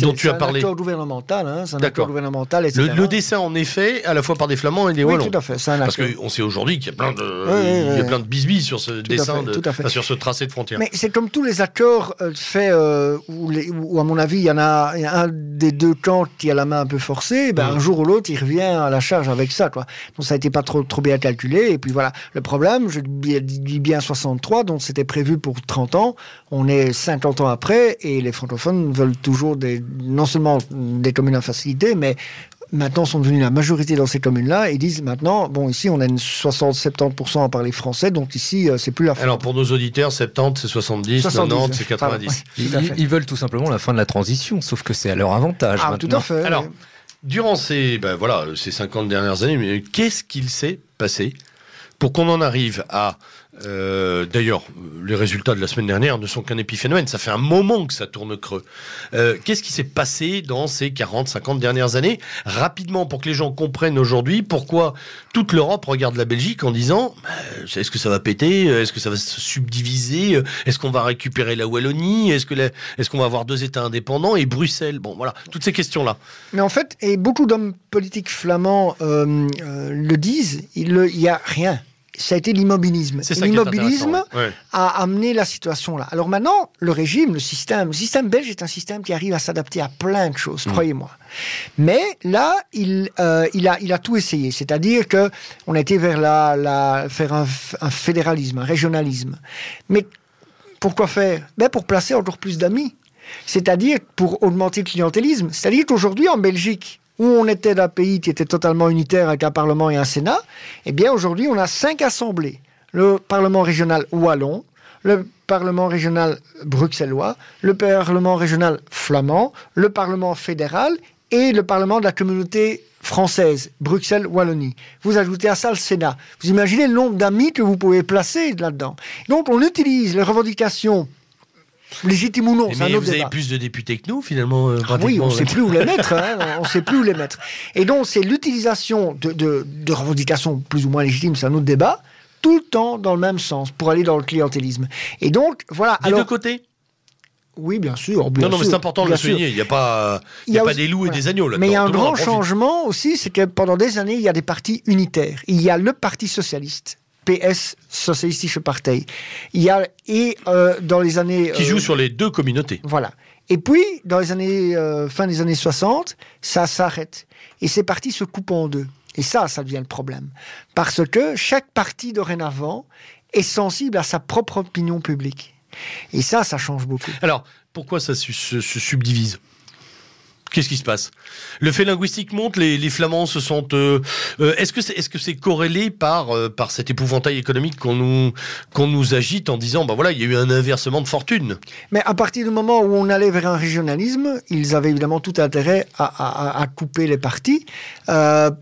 Speaker 1: dont tu as parlé?
Speaker 3: C'est un accord gouvernemental, c'est un accord gouvernemental, etc.
Speaker 1: Le dessin, en effet, à la fois par des Flamands et des Wallons.
Speaker 3: Oui, tout à fait, c'est un accord.
Speaker 1: Parce qu'on sait aujourd'hui qu'il y a plein de bisbilles sur ce dessin, sur ce tracé de frontière.
Speaker 3: Mais c'est comme tous les accords faits où, à mon avis, il y a un des deux camps qui a la main un peu forcée, un jour ou l'autre, il revient à la charge avec ça, quoi. Donc ça n'a été pas trop bien calculé, et puis voilà. Le problème, je dis bien 63, donc c'était prévu pour 30 ans, on est 50 ans après, et les francophones veulent toujours non seulement des communes à facilité, mais maintenant sont devenus la majorité dans ces communes-là et disent maintenant, bon, ici on a une 60-70% à parler français, donc ici c'est plus la France.
Speaker 1: Alors pour nos auditeurs, 70 c'est 70, 90 c'est 90.
Speaker 2: Ils veulent tout simplement la fin de la transition, sauf que c'est à leur avantage maintenant.
Speaker 3: Tout à fait.
Speaker 1: Alors, durant ces 50 dernières années, mais qu'est-ce qu'il s'est passé pour qu'on en arrive à... D'ailleurs, les résultats de la semaine dernière ne sont qu'un épiphénomène. Ça fait un moment que ça tourne creux. Qu'est-ce qui s'est passé dans ces 40-50 dernières années? Rapidement, pour que les gens comprennent aujourd'hui pourquoi toute l'Europe regarde la Belgique en disant est-ce que ça va péter? Est-ce que ça va se subdiviser? Est-ce qu'on va récupérer la Wallonie? Est-ce qu'on va avoir 2 États indépendants et Bruxelles? Bon, voilà, toutes ces questions-là.
Speaker 3: Mais en fait, et beaucoup d'hommes politiques flamands le disent, il n'y a rien. Ça a été l'immobilisme. L'immobilisme a amené la situation là. Alors maintenant, le régime, le système belge est un système qui arrive à s'adapter à plein de choses, croyez-moi. Mais là, il a tout essayé. C'est-à-dire que on a été vers faire un fédéralisme, un régionalisme. Mais pourquoi faire? Pour placer encore plus d'amis. C'est-à-dire pour augmenter le clientélisme. C'est-à-dire qu'aujourd'hui, en Belgique, où on était d'un pays qui était totalement unitaire avec un Parlement et un Sénat, eh bien aujourd'hui on a 5 assemblées. Le Parlement régional wallon, le Parlement régional bruxellois, le Parlement régional flamand, le Parlement fédéral et le Parlement de la communauté française, Bruxelles-Wallonie. Vous ajoutez à ça le Sénat. Vous imaginez le nombre d'amis que vous pouvez placer là-dedans. Donc on utilise les revendications légitime ou non, c'est un autre débat.
Speaker 1: Vous avez plus de députés que nous, finalement.
Speaker 3: Oui, on ne sait plus où les mettre. On sait plus où les mettre. Et donc, c'est l'utilisation de revendications plus ou moins légitimes, c'est un autre débat, tout le temps dans le même sens, pour aller dans le clientélisme. Et donc, voilà.
Speaker 1: Des deux côtés?
Speaker 3: Oui, bien sûr.
Speaker 1: Non, mais c'est important de le souligner. Il n'y a pas des loups et des agneaux là-dedans.
Speaker 3: Mais il y a un grand changement aussi, c'est que pendant des années, il y a des partis unitaires. Il y a le Parti socialiste. PS, Socialistische Partij. Il y a, dans les années...
Speaker 1: Qui joue sur les deux communautés.
Speaker 3: Voilà. Et puis, dans les années, fin des années 60, ça s'arrête. Et ces partis se coupent en deux. Et ça devient le problème. Parce que chaque parti, dorénavant, est sensible à sa propre opinion publique. Et ça change beaucoup.
Speaker 1: Alors, pourquoi ça se subdivise ? Qu'est-ce qui se passe? Le fait linguistique monte, les Flamands se sentent... Est-ce que c'est corrélé par cet épouvantail économique qu'on nous agite en disant, voilà, il y a eu un inversement de fortune? Mais
Speaker 3: à partir du moment où on allait vers un régionalisme, ils avaient évidemment tout intérêt à couper les partis,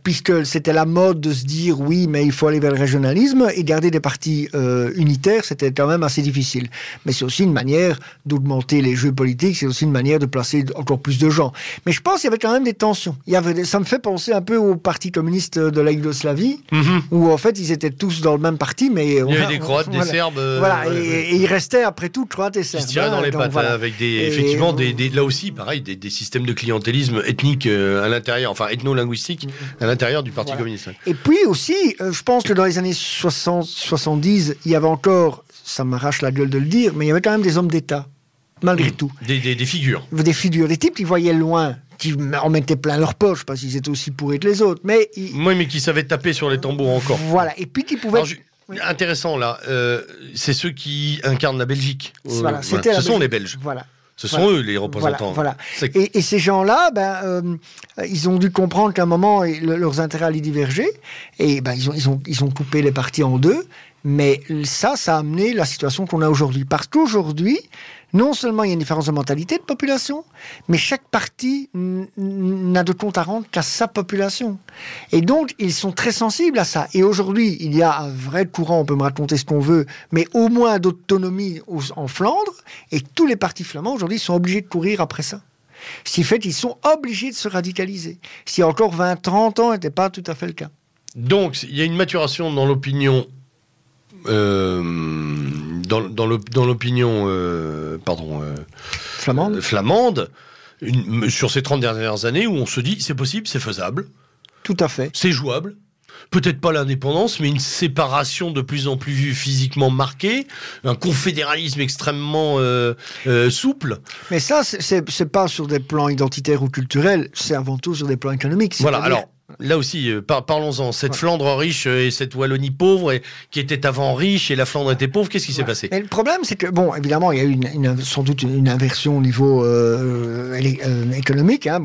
Speaker 3: puisque c'était la mode de se dire, oui, mais il faut aller vers le régionalisme, et garder des partis unitaires, c'était quand même assez difficile. Mais c'est aussi une manière d'augmenter les jeux politiques, c'est aussi une manière de placer encore plus de gens. Mais je pense qu'il y avait quand même des tensions. Ça me fait penser un peu au Parti communiste de la Yougoslavie, où en fait ils étaient tous dans le même parti, mais
Speaker 1: il y avait des Croates, des Serbes.
Speaker 3: Et ils restaient après tout Croates et Serbes.
Speaker 1: Ils se tiraient dans les pattes, avec effectivement là aussi, pareil, des systèmes de clientélisme ethnique à l'intérieur, enfin ethno-linguistique à l'intérieur du Parti communiste.
Speaker 3: Et puis aussi, je pense que dans les années 60-70, il y avait encore, ça m'arrache la gueule de le dire, mais il y avait quand même des hommes d'État, malgré tout.
Speaker 1: Des figures.
Speaker 3: Des figures, des types qui voyaient loin, qui en mettaient plein leur poche, parce qu'ils étaient aussi pourris que les autres. Mais
Speaker 1: qui savaient taper sur les tambours encore.
Speaker 3: Voilà, et puis qui pouvaient...
Speaker 1: Intéressant, là, c'est ceux qui incarnent la Belgique.
Speaker 3: Ce
Speaker 1: sont les Belges.
Speaker 3: Voilà.
Speaker 1: Ce sont eux les représentants.
Speaker 3: Voilà. Et ces gens-là, ils ont dû comprendre qu'à un moment, leurs intérêts allaient diverger. Et ils ont coupé les partis en deux. Mais ça a amené la situation qu'on a aujourd'hui. Parce qu'aujourd'hui, non seulement il y a une différence de mentalité de population, mais chaque parti n'a de compte à rendre qu'à sa population. Et donc, ils sont très sensibles à ça. Et aujourd'hui, il y a un vrai courant, on peut me raconter ce qu'on veut, mais au moins d'autonomie en Flandre, et tous les partis flamands, aujourd'hui, sont obligés de courir après ça. Ce qui fait qu'ils sont obligés de se radicaliser. Ce qui, encore 20-30 ans, n'était pas tout à fait le cas.
Speaker 1: Donc, il y a une maturation dans l'opinion... dans l'opinion flamande sur ces 30 dernières années où on se dit c'est possible, c'est faisable.
Speaker 3: Tout à fait.
Speaker 1: C'est jouable. Peut-être pas l'indépendance, mais une séparation de plus en plus physiquement marquée, un confédéralisme extrêmement souple.
Speaker 3: Mais ça, c'est pas sur des plans identitaires ou culturels, c'est avant tout sur des plans économiques.
Speaker 1: Voilà, alors... Là aussi, parlons-en. Cette Flandre riche et cette Wallonie pauvre, qui était avant riche et la Flandre était pauvre, qu'est-ce qui s'est passé ?
Speaker 3: Mais le problème, c'est que, évidemment, il y a eu sans doute une inversion au niveau économique. Hein.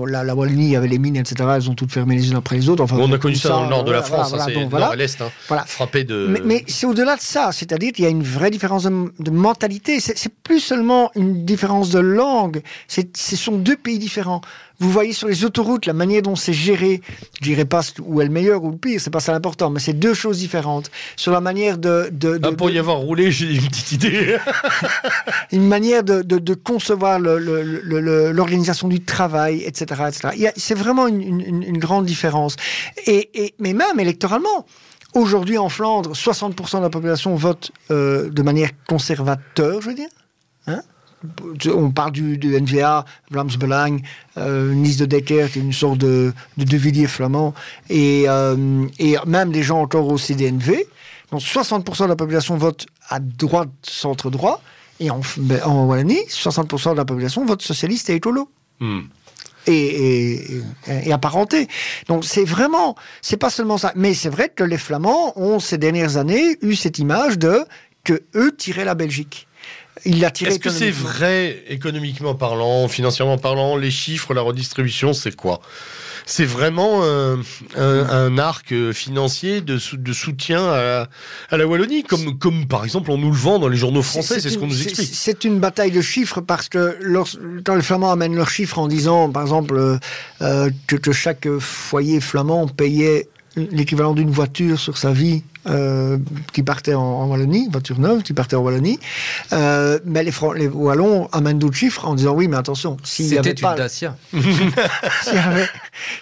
Speaker 3: La Wallonie, il y avait les mines, etc. Elles ont toutes fermé les unes après les autres. Enfin,
Speaker 1: on a connu ça dans le nord de la France, c'est nord et l'est, frappé de...
Speaker 3: Mais c'est au-delà de ça, c'est-à-dire qu'il y a une vraie différence de mentalité. C'est plus seulement une différence de langue, ce sont deux pays différents. Vous voyez sur les autoroutes, la manière dont c'est géré, je dirais pas où est le meilleur ou le pire, c'est pas ça l'important, mais c'est deux choses différentes. Sur la manière
Speaker 1: pour y avoir roulé, j'ai une petite idée.
Speaker 3: Une manière de concevoir l'organisation du travail, etc. C'est vraiment une grande différence. Mais même électoralement, aujourd'hui en Flandre, 60% de la population vote de manière conservateur, je veux dire. Hein? On parle du NVA, Vlaams Belang, Nice de Decker, qui est une sorte de De Villiers flamand, et même des gens encore au CDNV. Donc 60% de la population vote à droite, centre-droit, et en Wallonie, 60% de la population vote socialiste et écolo. Et apparenté. Donc c'est pas seulement ça. Mais c'est vrai que les Flamands ont ces dernières années eu cette image que eux tiraient la Belgique.
Speaker 1: Est-ce que c'est vrai, économiquement parlant, financièrement parlant, les chiffres, la redistribution, c'est quoi ? C'est vraiment un arc financier de soutien à la Wallonie, comme par exemple on nous le vend dans les journaux français, c'est ce qu'on nous explique.
Speaker 3: C'est une bataille de chiffres parce que quand les Flamands amènent leurs chiffres en disant, par exemple, que chaque foyer flamand payait l'équivalent d'une voiture sur sa vie qui partait en Wallonie, voiture neuve qui partait en Wallonie, mais les Wallons amènent d'autres chiffres en disant oui, mais attention, s'il n'y avait pas
Speaker 2: Dacia.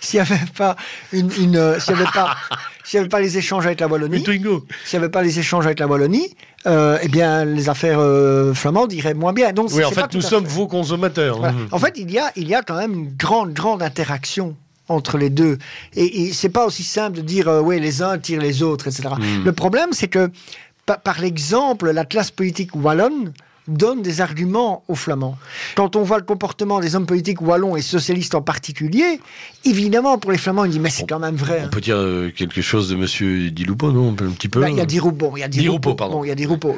Speaker 3: s'il n'y avait pas les échanges avec la Wallonie, eh bien les affaires flamandes iraient moins bien. Donc
Speaker 1: oui, en fait, nous sommes vos consommateurs.
Speaker 3: Voilà. En fait, il y a quand même une grande interaction entre les deux. Et c'est pas aussi simple de dire oui, les uns tirent les autres, etc. Le problème, c'est que par l'exemple, la classe politique wallonne donne des arguments aux Flamands. Quand on voit le comportement des hommes politiques wallons et socialistes en particulier, évidemment, pour les Flamands, ils disent mais c'est quand même vrai.
Speaker 1: On peut dire quelque chose de Monsieur Di Lupo, non ? Un petit peu.
Speaker 3: Il y a Di Rupo.
Speaker 1: Il y a Di Rupo.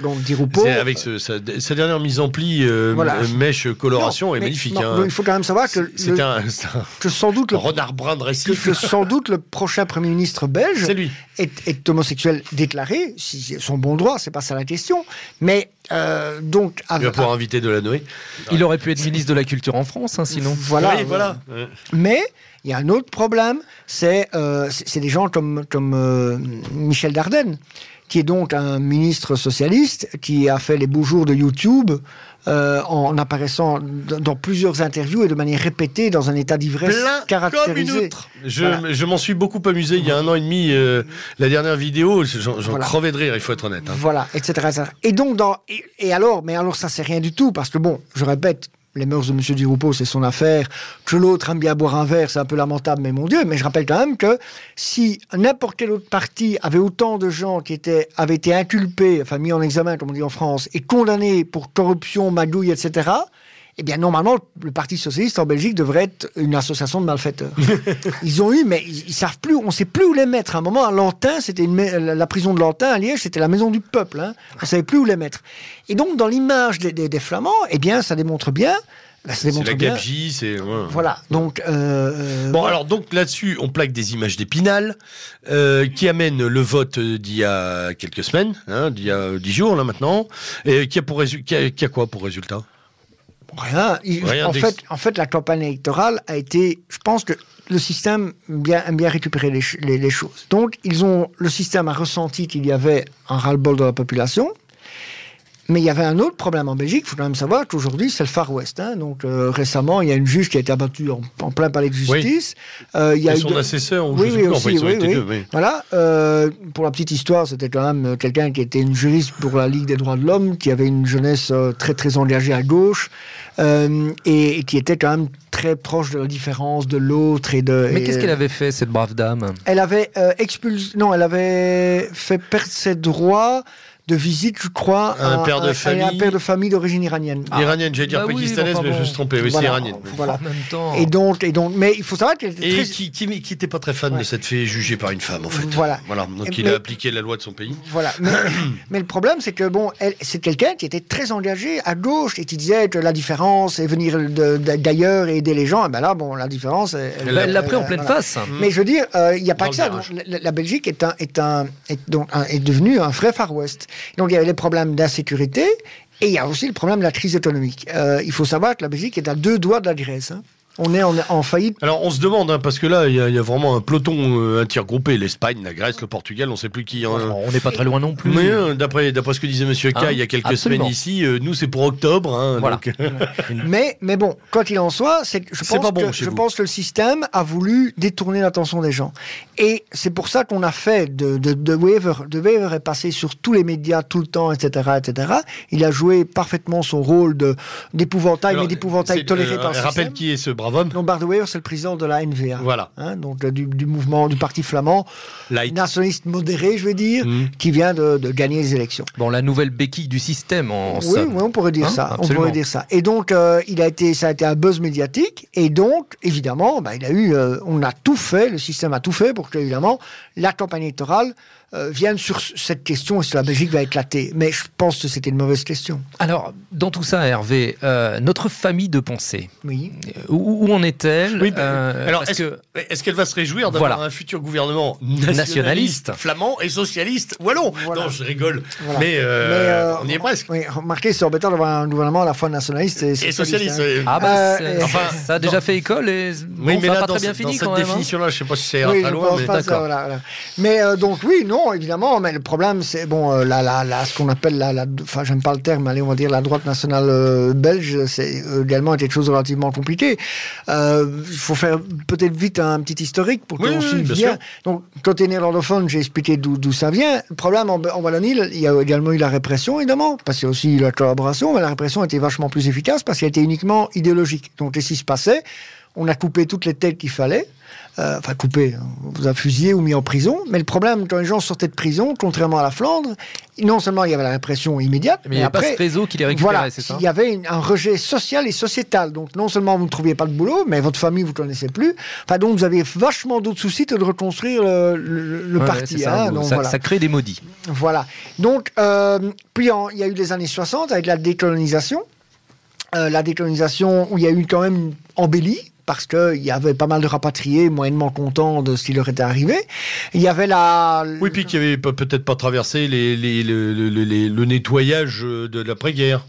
Speaker 3: Donc Di Rupo.
Speaker 1: Avec sa dernière mise en pli, mèche coloration est magnifique.
Speaker 3: Il faut quand même savoir que sans doute
Speaker 1: le renard brun de récif.
Speaker 3: Que sans doute le prochain Premier ministre belge est homosexuel déclaré, son bon droit, c'est pas ça la question. Mais donc,
Speaker 1: il va pouvoir inviter Delanoë.
Speaker 2: Il aurait pu être ministre de la Culture en France, sinon.
Speaker 3: Voilà. Mais il y a un autre problème, c'est des gens comme Michel Dardenne, qui est donc un ministre socialiste qui a fait les beaux jours de YouTube en apparaissant dans plusieurs interviews et de manière répétée dans un état d'ivresse caractérisé.
Speaker 1: Comme une autre. Je m'en suis beaucoup amusé il y a 1 an et demi. La dernière vidéo, j'en crevais de rire, il faut être honnête. Hein.
Speaker 3: Voilà, etc. Et donc, mais alors ça, c'est rien du tout, parce que bon, je répète, les mœurs de M. Di Rupo, c'est son affaire. Que l'autre aime bien boire un verre, c'est un peu lamentable, mais mon Dieu. Mais je rappelle quand même que si n'importe quel autre parti avait autant de gens qui avaient été inculpés, enfin mis en examen, comme on dit en France, et condamnés pour corruption, magouille, etc., eh bien, normalement, le Parti socialiste en Belgique devrait être une association de malfaiteurs. Ils ont eu, mais ils savent plus, on ne sait plus où les mettre. À un moment, à Lantin, c'était la prison de Lantin, à Liège, c'était la maison du peuple. Hein. On ne savait plus où les mettre. Et donc, dans l'image des Flamands, eh bien, ça démontre bien.
Speaker 1: C'est la gabegie, c'est... Ouais.
Speaker 3: Voilà, donc...
Speaker 1: Bon, alors, donc, là-dessus, on plaque des images d'Épinal, qui amènent le vote d'il y a quelques semaines, hein, d'il y a 10 jours, là, maintenant, et qui a quoi pour résultat ?
Speaker 3: Rien. En fait, la campagne électorale a été... Je pense que le système aime bien récupérer les choses. Donc, le système a ressenti qu'il y avait un ras-le-bol de la population. Mais il y avait un autre problème en Belgique. Il faut quand même savoir qu'aujourd'hui, c'est le Far West. Hein. Donc, récemment, il y a une juge qui a été abattue en plein palais de justice.
Speaker 1: Oui. Il y a son assesseur.
Speaker 3: Oui. Voilà. Pour la petite histoire, c'était quand même quelqu'un qui était une juriste pour la Ligue des droits de l'homme, qui avait une jeunesse très, très engagée à gauche, et qui était quand même très proche de la différence de l'autre.
Speaker 2: Mais qu'est-ce qu'elle avait fait, cette brave dame ?
Speaker 3: Elle avait elle avait fait perdre ses droits de visite, je crois,
Speaker 1: à un père de
Speaker 3: famille d'origine iranienne.
Speaker 1: Iranienne, j'allais dire pakistanaise, mais je me suis trompé. Oui, c'est iranienne.
Speaker 3: Voilà.
Speaker 2: En même temps.
Speaker 3: Et donc, mais il faut savoir qu'elle était
Speaker 1: qui n'était pas très fan de cette fille jugée par une femme, en fait.
Speaker 3: Voilà.
Speaker 1: Donc il a appliqué la loi de son pays.
Speaker 3: Voilà. Mais le problème, c'est que c'est quelqu'un qui était très engagé à gauche et qui disait que la différence est venir d'ailleurs et aider les gens. Et ben là, la différence.
Speaker 2: Elle l'a pris en pleine face.
Speaker 3: Mais je veux dire, il n'y a pas que ça. Donc, la Belgique est devenue un vrai Far West. Donc il y avait les problèmes d'insécurité et il y a aussi le problème de la crise économique. Il faut savoir que la Belgique est à 2 doigts de la Grèce. Hein. On est en faillite.
Speaker 1: Alors on se demande, hein, parce que là il y a vraiment un peloton, un tir groupé, l'Espagne, la Grèce, le Portugal, on ne sait plus qui.
Speaker 2: On n'est pas très loin non plus.
Speaker 1: Mais d'après ce que disait Monsieur K il y a quelques semaines ici, nous c'est pour octobre. Hein,
Speaker 2: voilà.
Speaker 1: Donc...
Speaker 3: mais bon, quoi qu'il en soit, je pense que le système a voulu détourner l'attention des gens. Et c'est pour ça qu'on a fait de Wever. De Wever est passé sur tous les médias tout le temps, etc. Il a joué parfaitement son rôle d'épouvantail, mais d'épouvantail toléré par le système.
Speaker 1: Rappelle qui est ce brave homme.
Speaker 3: Non, Bart de Wever, c'est le président de la NVA.
Speaker 1: Voilà.
Speaker 3: Hein, donc du mouvement, du parti flamand, nationaliste modéré, je vais dire, qui vient de gagner les élections.
Speaker 2: Bon, la nouvelle béquille du système, en somme.
Speaker 3: Oui, on pourrait dire ça. On pourrait dire ça. Et donc, ça a été un buzz médiatique. Et donc, évidemment, on a tout fait, le système a tout fait pour que, évidemment, la campagne électorale vienne sur cette question, est-ce que la Belgique va éclater ? Mais je pense que c'était une mauvaise question.
Speaker 2: Alors, dans tout ça, Hervé, notre famille de pensée,
Speaker 3: oui.
Speaker 2: Où en est-elle ?
Speaker 1: Oui, alors, est-ce qu'elle va se réjouir d'avoir un futur gouvernement nationaliste, flamand et socialiste wallon ? Voilà. Non, je rigole. Voilà. Mais on y est presque.
Speaker 3: Oui, remarquez, c'est embêtant d'avoir un gouvernement à la fois nationaliste et socialiste.
Speaker 2: Ça a déjà fait école et
Speaker 1: mais
Speaker 2: ça n'a pas
Speaker 1: très
Speaker 2: bien fini quand
Speaker 1: même. Dans cette définition-là, je ne sais pas si c'est très loin, mais d'accord.
Speaker 3: Voilà. Mais donc, oui, non, évidemment, mais le problème, c'est, ce qu'on appelle j'aime pas le terme, allez, on va dire la droite nationale belge, c'est également quelque chose de relativement compliqué. Il faut faire peut-être vite un petit historique pour qu'on suive bien. Donc, côté néerlandophone, j'ai expliqué d'où ça vient. Le problème, en Wallonie, il y a également eu la répression, évidemment, parce qu'il y a aussi eu la collaboration, mais la répression était vachement plus efficace parce qu'elle était uniquement idéologique. Donc, qu'est-ce qui se passait ? On a coupé toutes les têtes qu'il fallait. Coupé, on vous a fusillé ou mis en prison. Mais le problème, quand les gens sortaient de prison, contrairement à la Flandre, non seulement il y avait la répression immédiate,
Speaker 2: mais il n'y avait pas ce réseau qui les récupérait, c'est ça ?
Speaker 3: Il y avait un rejet social et sociétal. Donc non seulement vous ne trouviez pas de boulot, mais votre famille vous ne connaissez plus. Donc vous avez vachement d'autres soucis que de reconstruire le parti.
Speaker 2: Ça crée des maudits.
Speaker 3: Voilà. Donc, puis il y a eu les années 60 avec la décolonisation. La décolonisation où il y a eu quand même une embellie, parce qu'il y avait pas mal de rapatriés moyennement contents de ce qui leur était arrivé. Il y avait
Speaker 1: Oui, puis qui n'avaient peut-être pas traversé le nettoyage de l'après-guerre.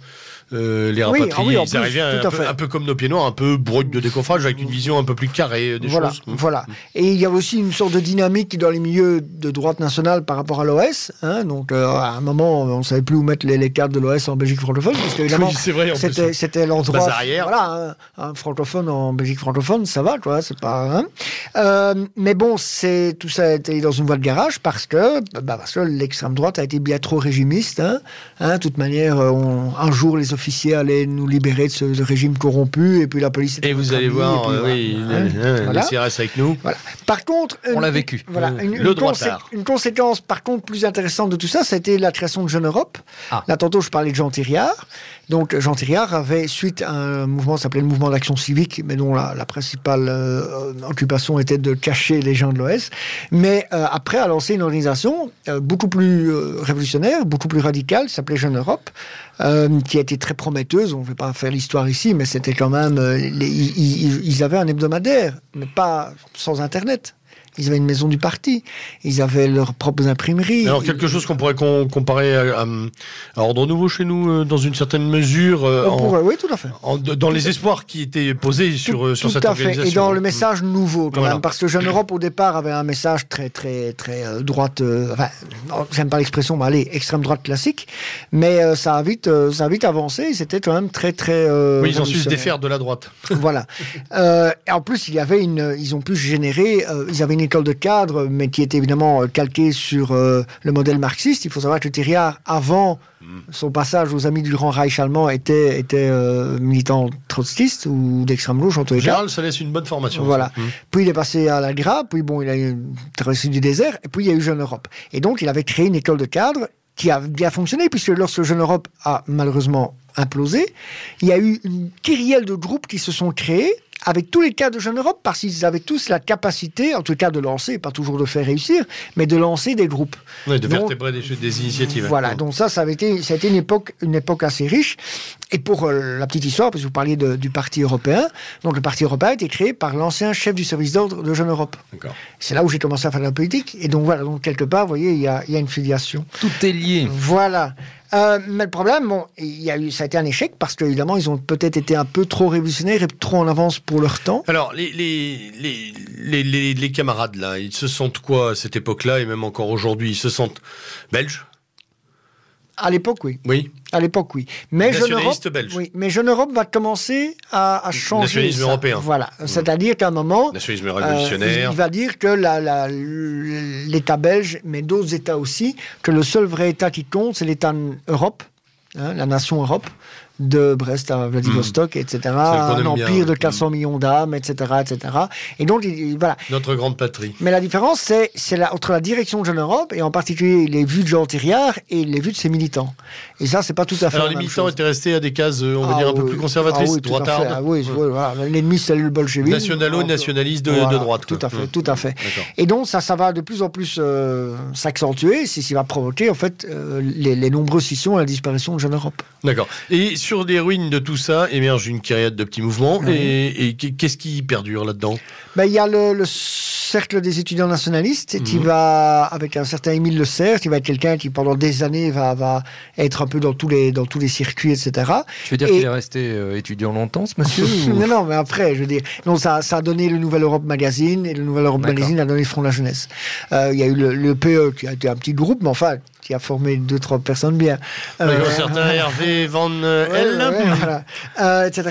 Speaker 1: les rapatriés.
Speaker 3: en
Speaker 1: Ils
Speaker 3: plus,
Speaker 1: arrivaient
Speaker 3: tout à fait.
Speaker 1: un peu comme nos pieds noirs, un peu brut de décoffrage, avec une vision un peu plus carrée des choses.
Speaker 3: Voilà. Et il y avait aussi une sorte de dynamique dans les milieux de droite nationale par rapport à l'OS. Donc, à un moment, on ne savait plus où mettre les cadres de l'OS en Belgique francophone, parce qu'évidemment,
Speaker 1: Oui, c'est vrai, en plus.
Speaker 3: c'était l'endroit.
Speaker 1: Base arrière.
Speaker 3: Voilà, un francophone en Belgique francophone, ça va, quoi. C'est pas. Mais bon, tout ça a été dans une voie de garage parce que l'extrême droite a été bien trop régimiste. De toute manière, un jour, les officiers allaient nous libérer de ce régime corrompu, et puis la police.
Speaker 1: Et vous allez voir, les CRS avec nous.
Speaker 3: Voilà. Par contre,
Speaker 2: on l'a vécu.
Speaker 3: Voilà, une conséquence, par contre, plus intéressante de tout ça, c'était la création de Jeune Europe. Là, tantôt, je parlais de Jean Thiriard. Donc, Jean Thiriard avait, suite à un mouvement qui s'appelait le mouvement d'action civique, mais dont la principale occupation était de cacher les gens de l'OS, mais après a lancé une organisation beaucoup plus révolutionnaire, beaucoup plus radicale, qui s'appelait Jeune Europe, qui a été très prometteuse. On ne va pas faire l'histoire ici, mais c'était quand même... ils avaient un hebdomadaire, mais pas sans Internet. Ils avaient une maison du parti, ils avaient leurs propres imprimeries.
Speaker 1: Alors, quelque chose qu'on pourrait comparer à Ordre Nouveau chez nous, dans une certaine mesure,
Speaker 3: oui, tout à fait.
Speaker 1: Dans les espoirs qui étaient posés sur cette organisation.
Speaker 3: Et dans le message nouveau, quand même, parce que Jeune Europe, au départ, avait un message très, très, très droite, j'aime pas l'expression, mais allez, extrême droite classique, mais ça a vite avancé, et c'était quand même très, très...
Speaker 1: oui, ils ont su se défaire de la droite.
Speaker 3: Voilà. Et en plus, ils ont pu générer, ils avaient une école de cadre, mais qui était évidemment calquée sur le modèle marxiste. Il faut savoir que Thiriard, avant son passage aux Amis du Grand Reich allemand, était militant trotskiste ou d'extrême gauche en tous les cas.
Speaker 1: Général, ça laisse une bonne formation.
Speaker 3: Voilà. Puis il est passé à la GRA, puis bon, il a traversé du désert, et puis il y a eu Jeune Europe. Et donc, il avait créé une école de cadre qui a bien fonctionné, puisque lorsque Jeune Europe a malheureusement implosé, il y a eu une kyrielle de groupes qui se sont créés avec tous les cas de Jeune Europe, parce qu'ils avaient tous la capacité, en tout cas de lancer, pas toujours de faire réussir, mais de lancer des groupes.
Speaker 1: Oui, de vertébrer des initiatives.
Speaker 3: Voilà, donc ça a été une époque assez riche. Et pour la petite histoire, parce que vous parliez du Parti européen, donc le Parti européen a été créé par l'ancien chef du service d'ordre de Jeune Europe. D'accord. C'est là où j'ai commencé à faire de la politique, et donc voilà, donc quelque part, vous voyez, il y a une filiation.
Speaker 2: Tout est lié.
Speaker 3: Voilà. Mais le problème, ça a été un échec parce qu'évidemment, ils ont peut-être été un peu trop révolutionnaires et trop en avance pour leur temps.
Speaker 1: Alors, les camarades, là, ils se sentent quoi à cette époque-là, et même encore aujourd'hui? Ils se sentent belges?
Speaker 3: À l'époque, oui.
Speaker 1: Oui.
Speaker 3: À l'époque, oui. Mais
Speaker 1: nationaliste belge.
Speaker 3: Oui, mais Jeune Europe va commencer à changer.
Speaker 1: Nationalisme européen.
Speaker 3: Voilà. C'est-à-dire qu'à un moment.
Speaker 1: Nationalisme révolutionnaire.
Speaker 3: Il va dire que l'État belge, mais d'autres États aussi, que le seul vrai État qui compte, c'est l'État Europe, la nation Europe, de Brest à Vladivostok, etc. Un empire de 400 millions d'âmes, etc., etc. Et donc, voilà.
Speaker 1: Notre grande patrie.
Speaker 3: Mais la différence, c'est entre la direction de Jeune Europe, et en particulier les vues de Jean Thiriard, et les vues de ses militants. Et ça, c'est pas tout à fait.
Speaker 1: Alors, les militants étaient restés à des cases, on va dire, un peu plus conservatrices, droitardes.
Speaker 3: Oui, voilà. L'ennemi, c'est le bolchevisme.
Speaker 1: Nationaliste de droite.
Speaker 3: Tout à fait. Et donc, ça va de plus en plus s'accentuer. C'est ce qui va provoquer, en fait, les nombreuses scissions et la disparition de Jeune Europe.
Speaker 1: D'accord. Et sur les ruines de tout ça émerge une kyriade de petits mouvements. Oui. Et qu'est-ce qui perdure là-dedans?
Speaker 3: Il y a le cercle des étudiants nationalistes qui va, avec un certain Émile Le Serre, qui va être quelqu'un qui pendant des années va être un peu dans tous les circuits, etc.
Speaker 2: Tu veux dire qu'il est resté étudiant longtemps, ce monsieur
Speaker 3: Non, mais après, je veux dire, non, ça a donné le Nouvel Europe Magazine, et le Nouvel Europe Magazine a donné le Front de la Jeunesse. Il y a eu le PE qui a été un petit groupe, mais enfin, qui a formé 2-3 personnes bien.
Speaker 1: Certains Hervé Van L.
Speaker 3: Etc.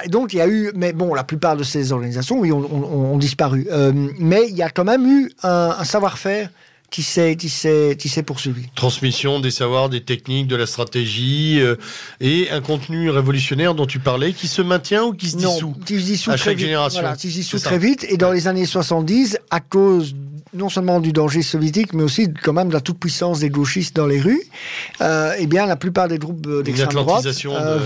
Speaker 3: Et donc, il y a eu, mais bon, la plupart de ces organisations, oui, ont disparu. Mais il y a quand même eu un savoir-faire qui s'est poursuivi.
Speaker 1: Transmission des savoirs, des techniques, de la stratégie, et un contenu révolutionnaire dont tu parlais, qui se maintient ou qui se dissout?
Speaker 3: Non, qui se dissout
Speaker 1: à chaque génération.
Speaker 3: Voilà, qui se dissout très vite. Et dans les années 70, à cause non seulement du danger soviétique, mais aussi quand même de la toute-puissance des gauchistes dans les rues, eh bien, la plupart des groupes d'extrême droite...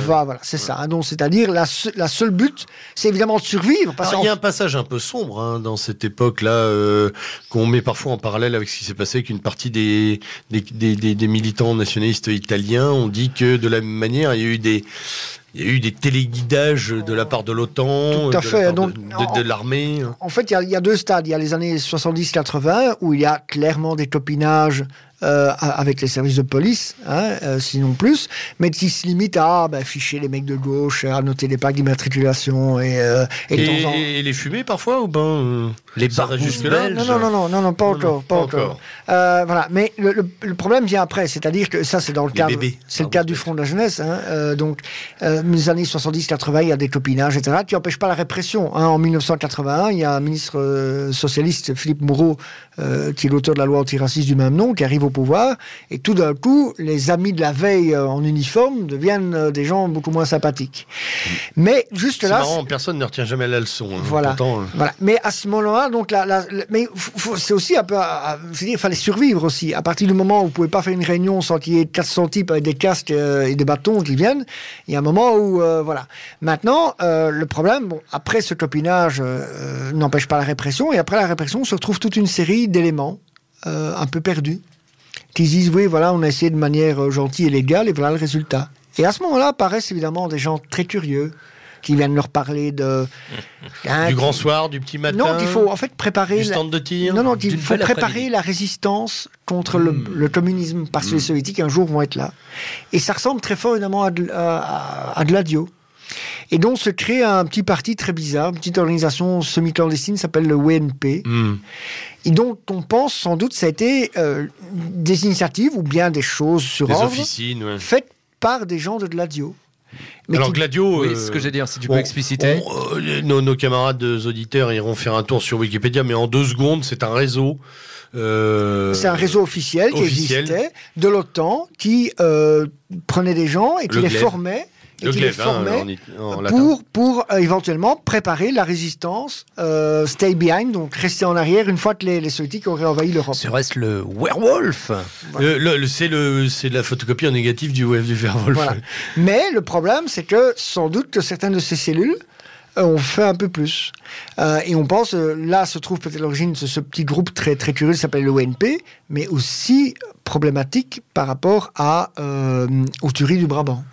Speaker 3: Voilà, c'est ça. Donc, c'est-à-dire, la seule but, c'est évidemment de survivre.
Speaker 1: Il y a un passage un peu sombre dans cette époque-là, qu'on met parfois en parallèle avec ce qui s'est passé avec une partie des militants nationalistes italiens. On dit que, de la même manière, il y a eu des téléguidages de la part de l'OTAN, de l'armée.
Speaker 3: En fait, il y a deux stades. Il y a les années 70-80, où il y a clairement des copinages avec les services de police, sinon plus, mais qui se limite à ficher les mecs de gauche, à noter des plaques d'immatriculation et
Speaker 1: les fumer parfois ou ben
Speaker 2: les bars
Speaker 1: jusque-là.
Speaker 3: Non, pas encore. Voilà, mais le problème vient après, c'est-à-dire que ça c'est dans le cadre, c'est le cadre du Front de la jeunesse. Donc, les années 70-80, il y a des copinages, etc., qui n'empêchent pas la répression. En 1981, il y a un ministre socialiste, Philippe Moreau, qui est l'auteur de la loi antiraciste du même nom, qui arrive au pouvoir, et tout d'un coup, les amis de la veille en uniforme deviennent des gens beaucoup moins sympathiques. Mais juste là...
Speaker 1: C'est marrant, personne ne retient jamais la leçon.
Speaker 3: Voilà. Voilà. Mais à ce moment-là, donc, mais c'est aussi un peu... je veux dire, il fallait survivre aussi. À partir du moment où vous ne pouvez pas faire une réunion sans qu'il y ait 400 types avec des casques et des bâtons qui viennent, il y a un moment où... voilà. Maintenant, le problème, après ce copinage n'empêche pas la répression, et après la répression, on se retrouve toute une série d'éléments un peu perdus, qui disent, oui, voilà, on a essayé de manière gentille et légale, et voilà le résultat. Et à ce moment-là, apparaissent évidemment des gens très curieux, qui viennent leur parler
Speaker 1: du grand soir, du petit matin.
Speaker 3: Non, il faut en fait préparer...
Speaker 1: Du stand de tir.
Speaker 3: Non, il faut préparer la résistance contre le communisme, parce que les soviétiques, un jour, vont être là. Et ça ressemble très fort, évidemment, à Gladio. Et donc se crée un petit parti très bizarre, une petite organisation semi-clandestine qui s'appelle le WNP. Et donc on pense sans doute que ça a été des initiatives ou bien des choses sur ordre,
Speaker 1: officines,
Speaker 3: faites par des gens de Gladio.
Speaker 1: Mais alors Gladio...
Speaker 2: Oui, ce que j'ai dit, si tu peux expliciter.
Speaker 1: Nos camarades auditeurs iront faire un tour sur Wikipédia, mais en 2 secondes, c'est un réseau...
Speaker 3: C'est un réseau officiel qui existait, de l'OTAN, qui prenait des gens et qui les formait. Et qui les formait pour éventuellement préparer la résistance, stay behind, donc rester en arrière une fois que les soviétiques auraient envahi l'Europe.
Speaker 2: Serait-ce le werewolf?
Speaker 1: Voilà. C'est la photocopie en négatif du werewolf.
Speaker 3: Voilà. Mais le problème, c'est que sans doute que certaines de ces cellules ont fait un peu plus. Et on pense, là se trouve peut-être l'origine de ce petit groupe très, très curieux qui s'appelle le WNP, mais aussi problématique par rapport aux tueries du Brabant.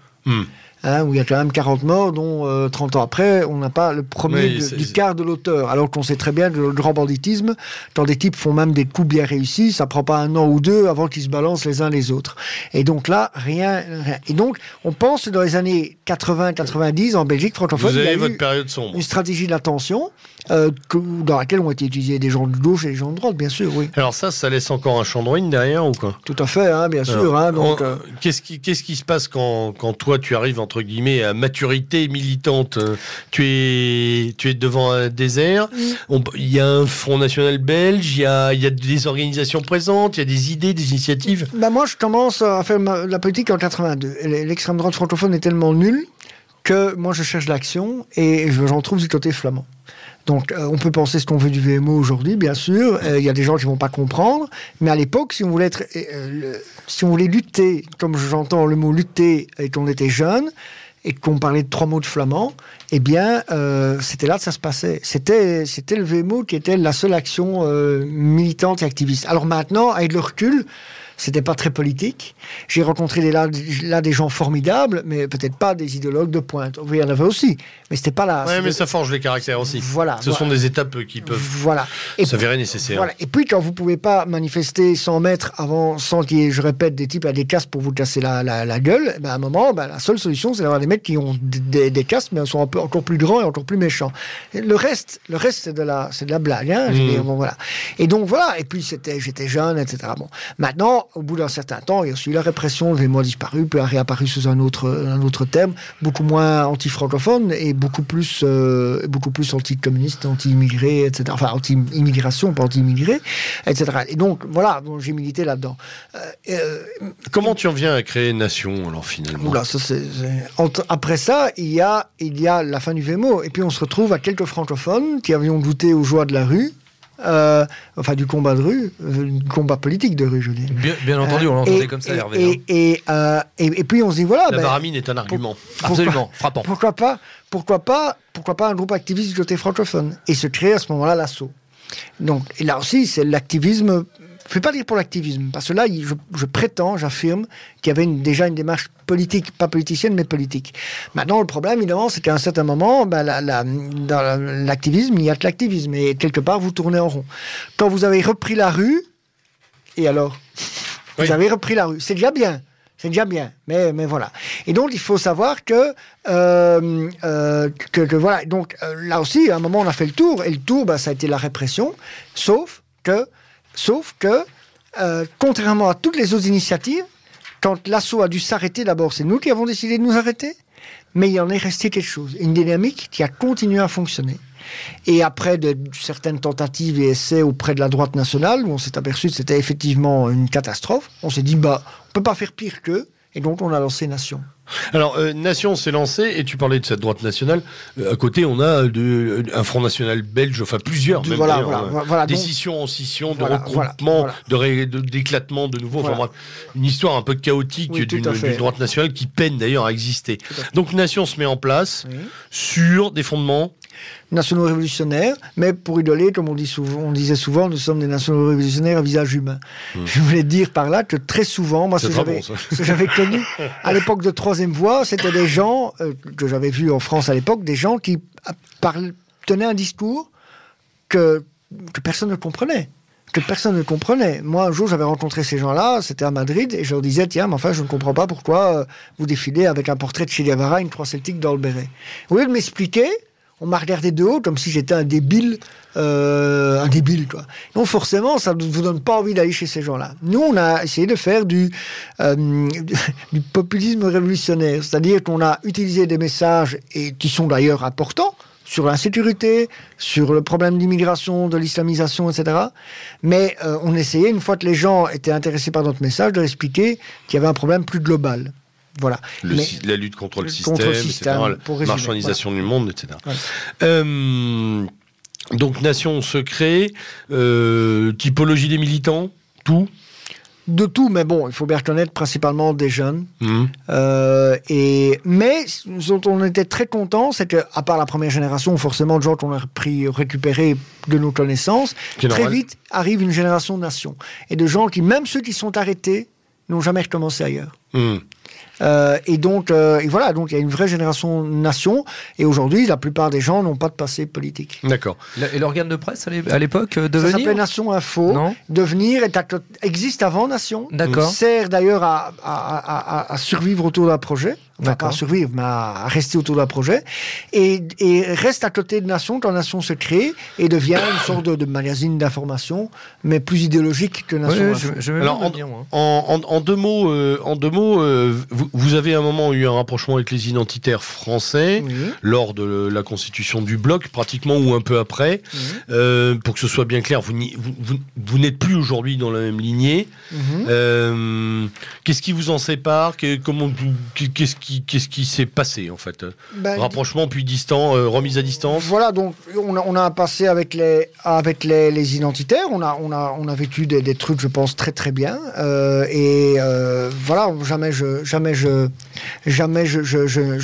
Speaker 3: Où il y a quand même 40 morts, dont 30 ans après, on n'a pas le premier du quart de l'auteur. Alors qu'on sait très bien que le grand banditisme, quand des types font même des coups bien réussis, ça prend pas 1 an ou 2 avant qu'ils se balancent les uns les autres. Et donc là, rien. Et donc, on pense que dans les années 80-90, en Belgique francophone,
Speaker 1: vous avez
Speaker 3: il y a
Speaker 1: votre période sombre.
Speaker 3: Une stratégie d'attention dans laquelle ont été utilisés des gens de gauche et des gens de droite, bien sûr, oui.
Speaker 1: Alors ça laisse encore un champ de ruines derrière ou quoi?
Speaker 3: Tout à fait, bien sûr.
Speaker 1: Alors, qu'est-ce qui se passe quand toi tu arrives entre guillemets à maturité militante? Tu es devant un désert. Il y a un Front National belge, il y a des organisations présentes, il y a des idées, des initiatives.
Speaker 3: Moi, je commence à faire la politique en 82. L'extrême droite francophone est tellement nulle que moi je cherche l'action et j'en trouve du côté flamand. Donc, on peut penser ce qu'on veut du VMO aujourd'hui, bien sûr. Il y a des gens qui vont pas comprendre. Mais à l'époque, si on voulait lutter, comme j'entends le mot lutter, et qu'on était jeune, et qu'on parlait de 3 mots de flamand, eh bien, c'était là que ça se passait. C'était le VMO qui était la seule action militante et activiste. Alors maintenant, avec le recul, c'était pas très politique. J'ai rencontré là des gens formidables, mais peut-être pas des idéologues de pointe. Il y en avait aussi, mais c'était pas là.
Speaker 1: Oui, mais ça forge les caractères aussi.
Speaker 3: Voilà.
Speaker 1: Ce sont des étapes qui peuvent s'avérer nécessaires.
Speaker 3: Voilà. Et puis, quand vous pouvez pas manifester 100 mètres avant, sans qu'il y ait, je répète, des types à des casques pour vous casser la gueule, à un moment, la seule solution, c'est d'avoir des mecs qui ont des casques, mais ils sont encore plus grands et encore plus méchants. Et le reste, c'est de la blague. Voilà. Et donc, voilà. Et puis, j'étais jeune, etc. Bon. Maintenant, au bout d'un certain temps, il y a aussi la répression, le VMO a disparu, puis a réapparu sous un autre terme, beaucoup moins anti-francophone et beaucoup plus anti-communiste, anti-immigré, etc. Enfin, anti-immigration, pas anti-immigré, etc. Et donc, voilà, j'ai milité là-dedans.
Speaker 1: Comment tu en viens à créer Nation, alors, finalement?
Speaker 3: Après ça, il y a la fin du VMO, et puis on se retrouve à quelques francophones qui avions goûté aux joies de la rue, du combat de rue, du combat politique de rue, je veux dire.
Speaker 2: Bien entendu, on l'entendait comme ça, Hervé.
Speaker 3: Et puis on se dit, voilà...
Speaker 1: La baramine est un argument.
Speaker 2: Absolument, frappant.
Speaker 3: Pourquoi pas un groupe activiste du côté francophone? Et se crée à ce moment-là l'assaut. Donc, et là aussi, c'est l'activisme... Je ne vais pas dire pour l'activisme, parce que là, j'affirme qu'il y avait déjà une démarche politique, pas politicienne, mais politique. Maintenant, le problème, évidemment, c'est qu'à un certain moment, dans l'activisme, il n'y a que l'activisme. Et quelque part, vous tournez en rond. Quand vous avez repris la rue, et alors? Vous avez repris la rue. C'est déjà bien. C'est déjà bien, mais voilà. Et donc, il faut savoir que voilà. Donc, là aussi, à un moment, on a fait le tour. Et le tour, ça a été la répression. Sauf que contrairement à toutes les autres initiatives, quand l'assaut a dû s'arrêter, d'abord, c'est nous qui avons décidé de nous arrêter. Mais il en est resté quelque chose. Une dynamique qui a continué à fonctionner. Et après certaines tentatives et essais auprès de la droite nationale, où on s'est aperçu que c'était effectivement une catastrophe, on s'est dit, on peut pas faire pire qu'eux, et donc on a lancé Nation.
Speaker 1: Alors, Nation s'est lancée, et tu parlais de cette droite nationale. À côté, on a un Front National belge, enfin plusieurs, même
Speaker 3: voilà,
Speaker 1: des
Speaker 3: donc,
Speaker 1: scissions en scission, de regroupement, d'éclatement de nouveau. Enfin bref, une histoire un peu chaotique d'une droite nationale qui peine d'ailleurs à exister. Donc, Nation se met en place sur des fondements
Speaker 3: nationaux révolutionnaires, mais pour rigoler, comme on disait souvent, nous sommes des nationaux révolutionnaires à visage humain. Je voulais dire par là que très souvent, moi, ce que j'avais connu à l'époque de Troisième Voie, c'était des gens que j'avais vus en France à l'époque, des gens qui tenaient un discours que personne ne comprenait. Moi, un jour, j'avais rencontré ces gens-là, c'était à Madrid, et je leur disais, tiens, mais enfin, je ne comprends pas pourquoi vous défilez avec un portrait de Che Guevara, une croix celtique dans le béret. Au lieu de m'expliquer, on m'a regardé de haut comme si j'étais un débile, quoi. Donc forcément, ça ne vous donne pas envie d'aller chez ces gens-là. Nous, on a essayé de faire du populisme révolutionnaire, c'est-à-dire qu'on a utilisé des messages, et qui sont d'ailleurs importants, sur l'insécurité, sur le problème d'immigration, de l'islamisation, etc. Mais on essayait, une fois que les gens étaient intéressés par notre message, de leur expliquer qu'il y avait un problème plus global. Voilà.
Speaker 1: La lutte contre le système, etc., la marchandisation du monde, etc. Voilà. Donc, Nation se crée, typologie des militants, tout.
Speaker 3: De tout, mais bon, il faut bien reconnaître principalement des jeunes. Mais ce dont on était très contents, c'est qu'à part la première génération, forcément, de gens qu'on a récupéré de nos connaissances, très vite arrive une génération de Nation. Et de gens qui, même ceux qui sont arrêtés, n'ont jamais recommencé ailleurs. Et donc il y a une vraie génération Nation, et aujourd'hui la plupart des gens n'ont pas de passé politique.
Speaker 1: D'accord.
Speaker 2: Et l'organe de presse à l'époque, Devenir,
Speaker 3: ça s'appelait Nation Info. Non. Devenir existe avant Nation.
Speaker 2: D'accord.
Speaker 3: Sert d'ailleurs à survivre autour d'un projet. Enfin, pas à survivre, mais à rester autour d'un projet. Et reste à côté de Nation quand Nation se crée et devient une sorte de magazine d'information, mais plus idéologique que Nation Info.
Speaker 1: Alors, en deux mots, vous avez à un moment eu un rapprochement avec les identitaires français lors de la constitution du bloc, pratiquement, ou un peu après. Pour que ce soit bien clair, vous n'êtes plus aujourd'hui dans la même lignée. Qu'est-ce qui vous en sépare? Qu'est-ce qui s'est passé, en fait? Rapprochement, puis remise à distance.
Speaker 3: Voilà, donc on a passé avec les identitaires, on a vécu des trucs, je pense, très très bien. Voilà, jamais je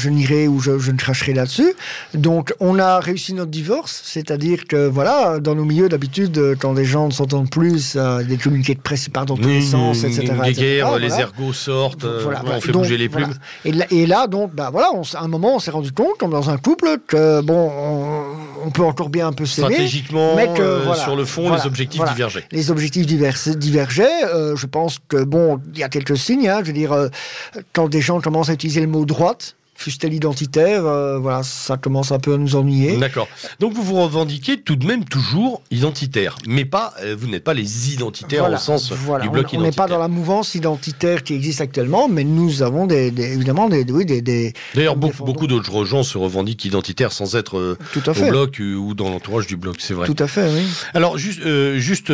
Speaker 3: n'irai ou je ne cracherai là-dessus. Donc on a réussi notre divorce, c'est-à-dire que voilà, dans nos milieux d'habitude, quand des gens ne s'entendent plus, des communiqués de presse partent dans tous les sens, etc.
Speaker 1: Les ergots sortent, on fait bouger les plumes.
Speaker 3: Et là, donc, à un moment, on s'est rendu compte, comme dans un couple, que on peut encore bien un peu s'aimer.
Speaker 1: Stratégiquement, mais sur le fond, les objectifs divergeaient.
Speaker 3: Les objectifs divergeaient. Je pense que, il y a quelques signes. Je veux dire, quand des gens commencent à utiliser le mot droite, fût-elle identitaire, ça commence un peu à nous ennuyer.
Speaker 1: D'accord. Donc vous vous revendiquez tout de même toujours identitaire, mais vous n'êtes pas les identitaires au sens du bloc identitaire.
Speaker 3: On n'est pas dans la mouvance identitaire qui existe actuellement, mais nous avons évidemment des
Speaker 1: D'ailleurs, beaucoup d'autres gens se revendiquent identitaires sans être au bloc ou dans l'entourage du bloc, c'est vrai.
Speaker 3: Tout à fait, oui.
Speaker 1: Alors, juste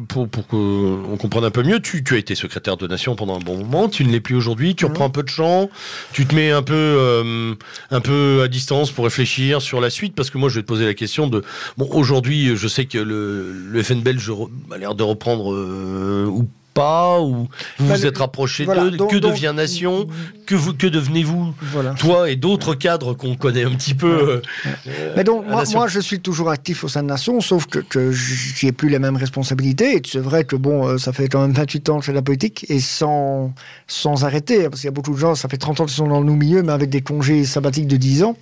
Speaker 1: pour qu'on comprenne un peu mieux, tu as été secrétaire de Nation pendant un bon moment, tu ne l'es plus aujourd'hui, tu reprends un peu de champ, tu te mets un peu à distance pour réfléchir sur la suite, parce que moi je vais te poser la question de aujourd'hui je sais que le FN belge a l'air de reprendre ou pas, ou vous vous êtes rapprochés d'eux. Que devient Nation? Que devenez-vous, toi et d'autres cadres qu'on connaît un petit peu?
Speaker 3: Mais donc moi je suis toujours actif au sein de Nation, sauf que j'y ai plus les mêmes responsabilités, et c'est vrai que ça fait quand même 28 ans que je fais de la politique, et sans arrêter, parce qu'il y a beaucoup de gens, ça fait 30 ans qu'ils sont dans le milieu, mais avec des congés sabbatiques de 10 ans.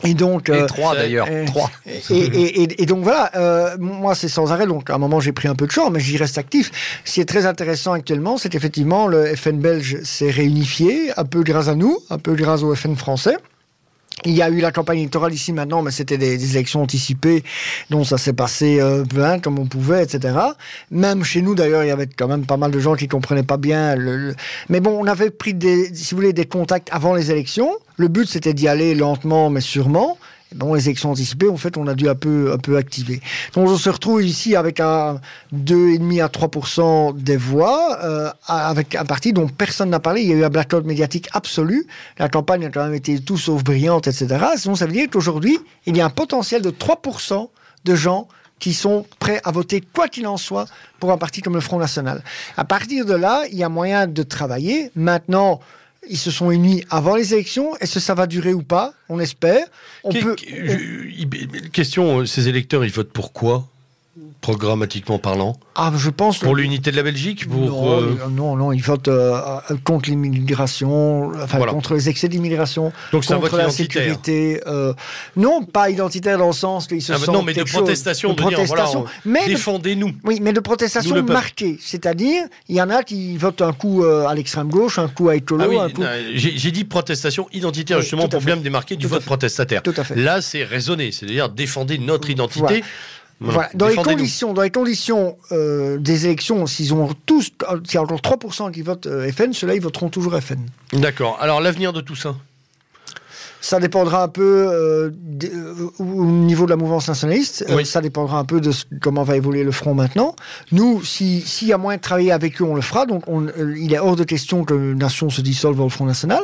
Speaker 3: Et donc,
Speaker 2: et 3 d'ailleurs. 3.
Speaker 3: Et donc voilà, moi c'est sans arrêt, donc à un moment j'ai pris un peu de champ, mais j'y reste actif. Ce qui est très intéressant actuellement, c'est qu'effectivement le FN belge s'est réunifié, un peu grâce à nous, un peu grâce au FN français. Il y a eu la campagne électorale ici maintenant, mais c'était des élections anticipées, donc ça s'est passé bien comme on pouvait, etc. Même chez nous d'ailleurs, il y avait quand même pas mal de gens qui comprenaient pas bien. Mais bon, on avait pris si vous voulez, des contacts avant les élections. Le but c'était d'y aller lentement mais sûrement. Et bon, les élections anticipées, en fait, on a dû un peu activer. Donc, on se retrouve ici avec un 2,5 à 3% des voix, avec un parti dont personne n'a parlé. Il y a eu un blackout médiatique absolu. La campagne a quand même été tout sauf brillante, etc. Sinon, ça veut dire qu'aujourd'hui, il y a un potentiel de 3% de gens qui sont prêts à voter, quoi qu'il en soit, pour un parti comme le Front National. À partir de là, il y a moyen de travailler. Maintenant, ils se sont unis avant les élections. Est-ce que ça va durer ou pas? On espère.
Speaker 1: Question, ces électeurs, ils votent pour quoi, programmatiquement parlant?
Speaker 3: Je pense
Speaker 1: pour l'unité de la Belgique,
Speaker 3: non, ils votent contre l'immigration,
Speaker 1: voilà.
Speaker 3: Contre les excès d'immigration,
Speaker 1: donc
Speaker 3: contre la sécurité. Non, pas identitaire dans le sens qu'ils se sentent
Speaker 1: non, mais de protestation, défendez-nous.
Speaker 3: Oui, mais de protestation marquée. C'est-à-dire, il y en a qui votent un coup à l'extrême gauche, un coup à écolo.
Speaker 1: J'ai dit protestation identitaire, justement, pour bien me démarquer du vote protestataire.
Speaker 3: Tout à fait.
Speaker 1: Là, c'est raisonné, c'est-à-dire défendez notre identité.
Speaker 3: Voilà. Dans les conditions des élections, s'il y a encore 3% qui votent FN, ceux-là, ils voteront toujours FN.
Speaker 1: D'accord. Alors, l'avenir de tout ça?
Speaker 3: Ça dépendra un peu au niveau de la mouvance nationaliste.
Speaker 1: Oui.
Speaker 3: Ça dépendra un peu de comment va évoluer le front maintenant. Nous, s'il y a moyen de travailler avec eux, on le fera. Donc, il est hors de question que la nation se dissolve au Front National,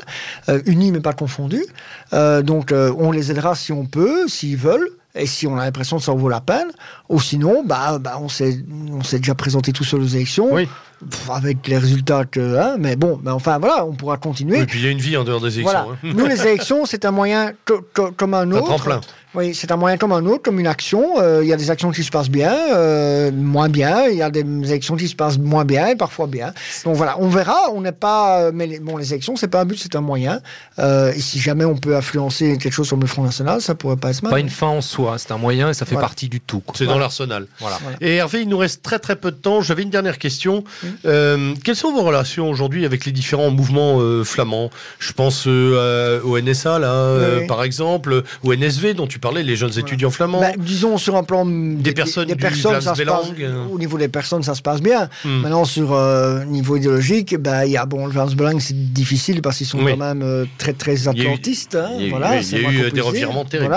Speaker 3: unis mais pas confondus. Donc, on les aidera si on peut, s'ils veulent. Et si on a l'impression que ça en vaut la peine, ou sinon, on s'est déjà présenté tout seul aux élections,
Speaker 1: oui.
Speaker 3: Avec les résultats mais bon, enfin voilà, on pourra continuer.
Speaker 1: Et puis il y a une vie en dehors des élections.
Speaker 3: Voilà. Nous, les élections, c'est un moyen comme un autre.
Speaker 1: Un tremplin.
Speaker 3: Oui, c'est un moyen comme un autre, comme une action. Il y a des actions qui se passent bien, moins bien. Il y a des élections qui se passent moins bien et parfois bien. Donc voilà, on verra. On n'est pas. Mais les élections, c'est pas un but, c'est un moyen. Et si jamais on peut influencer quelque chose sur le Front National, ça pourrait pas être mal.
Speaker 2: Pas une fin en soi, c'est un moyen et ça fait partie du tout.
Speaker 1: C'est dans l'arsenal. Voilà. Et Hervé, il nous reste très très peu de temps. J'avais une dernière question. Quelles sont vos relations aujourd'hui avec les différents mouvements flamands? Je pense au NSA par exemple, au NSV dont tu parlais, les jeunes étudiants flamands.
Speaker 3: Disons sur un plan
Speaker 1: des personnes
Speaker 3: ça se passe, au niveau des personnes, ça se passe bien. Maintenant sur niveau idéologique, il y a le Vlaams Belang, c'est difficile parce qu'ils sont quand même très très atlantistes.
Speaker 1: Il y a eu des revirements terribles.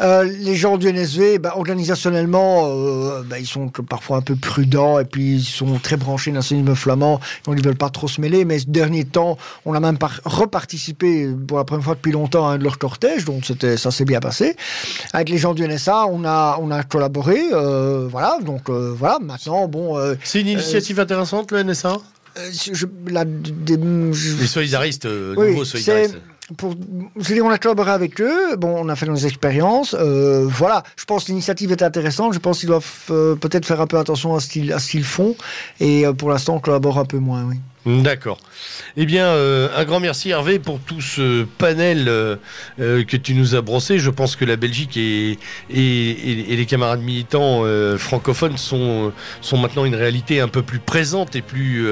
Speaker 3: Les gens du NSV, organisationnellement, ils sont parfois un peu prudents et puis ils sont très branchés nationalisme flamand, donc ils veulent pas trop se mêler. Mais ce dernier temps, on a même reparticipé pour la première fois depuis longtemps à un de leurs cortèges, donc ça s'est bien passé. Avec les gens du NSA, on a collaboré, donc maintenant,
Speaker 1: c'est une initiative intéressante, le NSA. Les solidaristes, nouveaux solidaristes.
Speaker 3: On a collaboré avec eux, on a fait nos expériences, je pense que l'initiative est intéressante, je pense qu'ils doivent peut-être faire un peu attention à ce qu'ils font, et pour l'instant on collabore un peu moins, oui.
Speaker 1: D'accord. Eh bien, un grand merci Hervé pour tout ce panel que tu nous as brossé. Je pense que la Belgique et les camarades militants francophones sont maintenant une réalité un peu plus présente et plus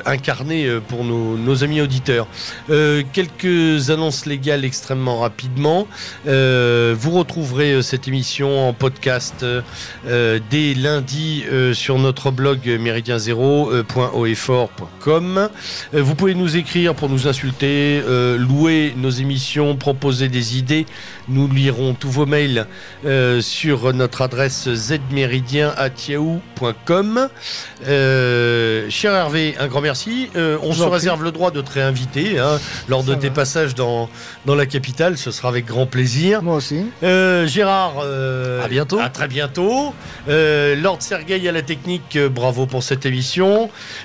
Speaker 1: incarnée pour nos amis auditeurs. Quelques annonces légales extrêmement rapidement. Vous retrouverez cette émission en podcast dès lundi sur notre blog méridien0.oefort.com. Vous pouvez nous écrire pour nous insulter, louer nos émissions, proposer des idées. Nous lirons tous vos mails sur notre adresse zméridien@yahoo.com. Cher Hervé, un grand merci. On se réserve le droit de te réinviter lors de tes passages dans la capitale. Ce sera avec grand plaisir.
Speaker 3: Moi aussi.
Speaker 1: Gérard,
Speaker 2: à bientôt.
Speaker 1: À très bientôt. Lord Sergueï à la technique, bravo pour cette émission.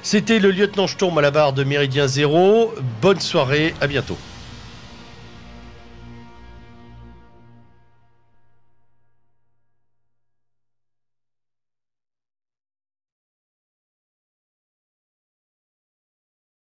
Speaker 1: C'était le lieutenant Sturm à la barre de Méridien Zéro. Bonne soirée, à bientôt.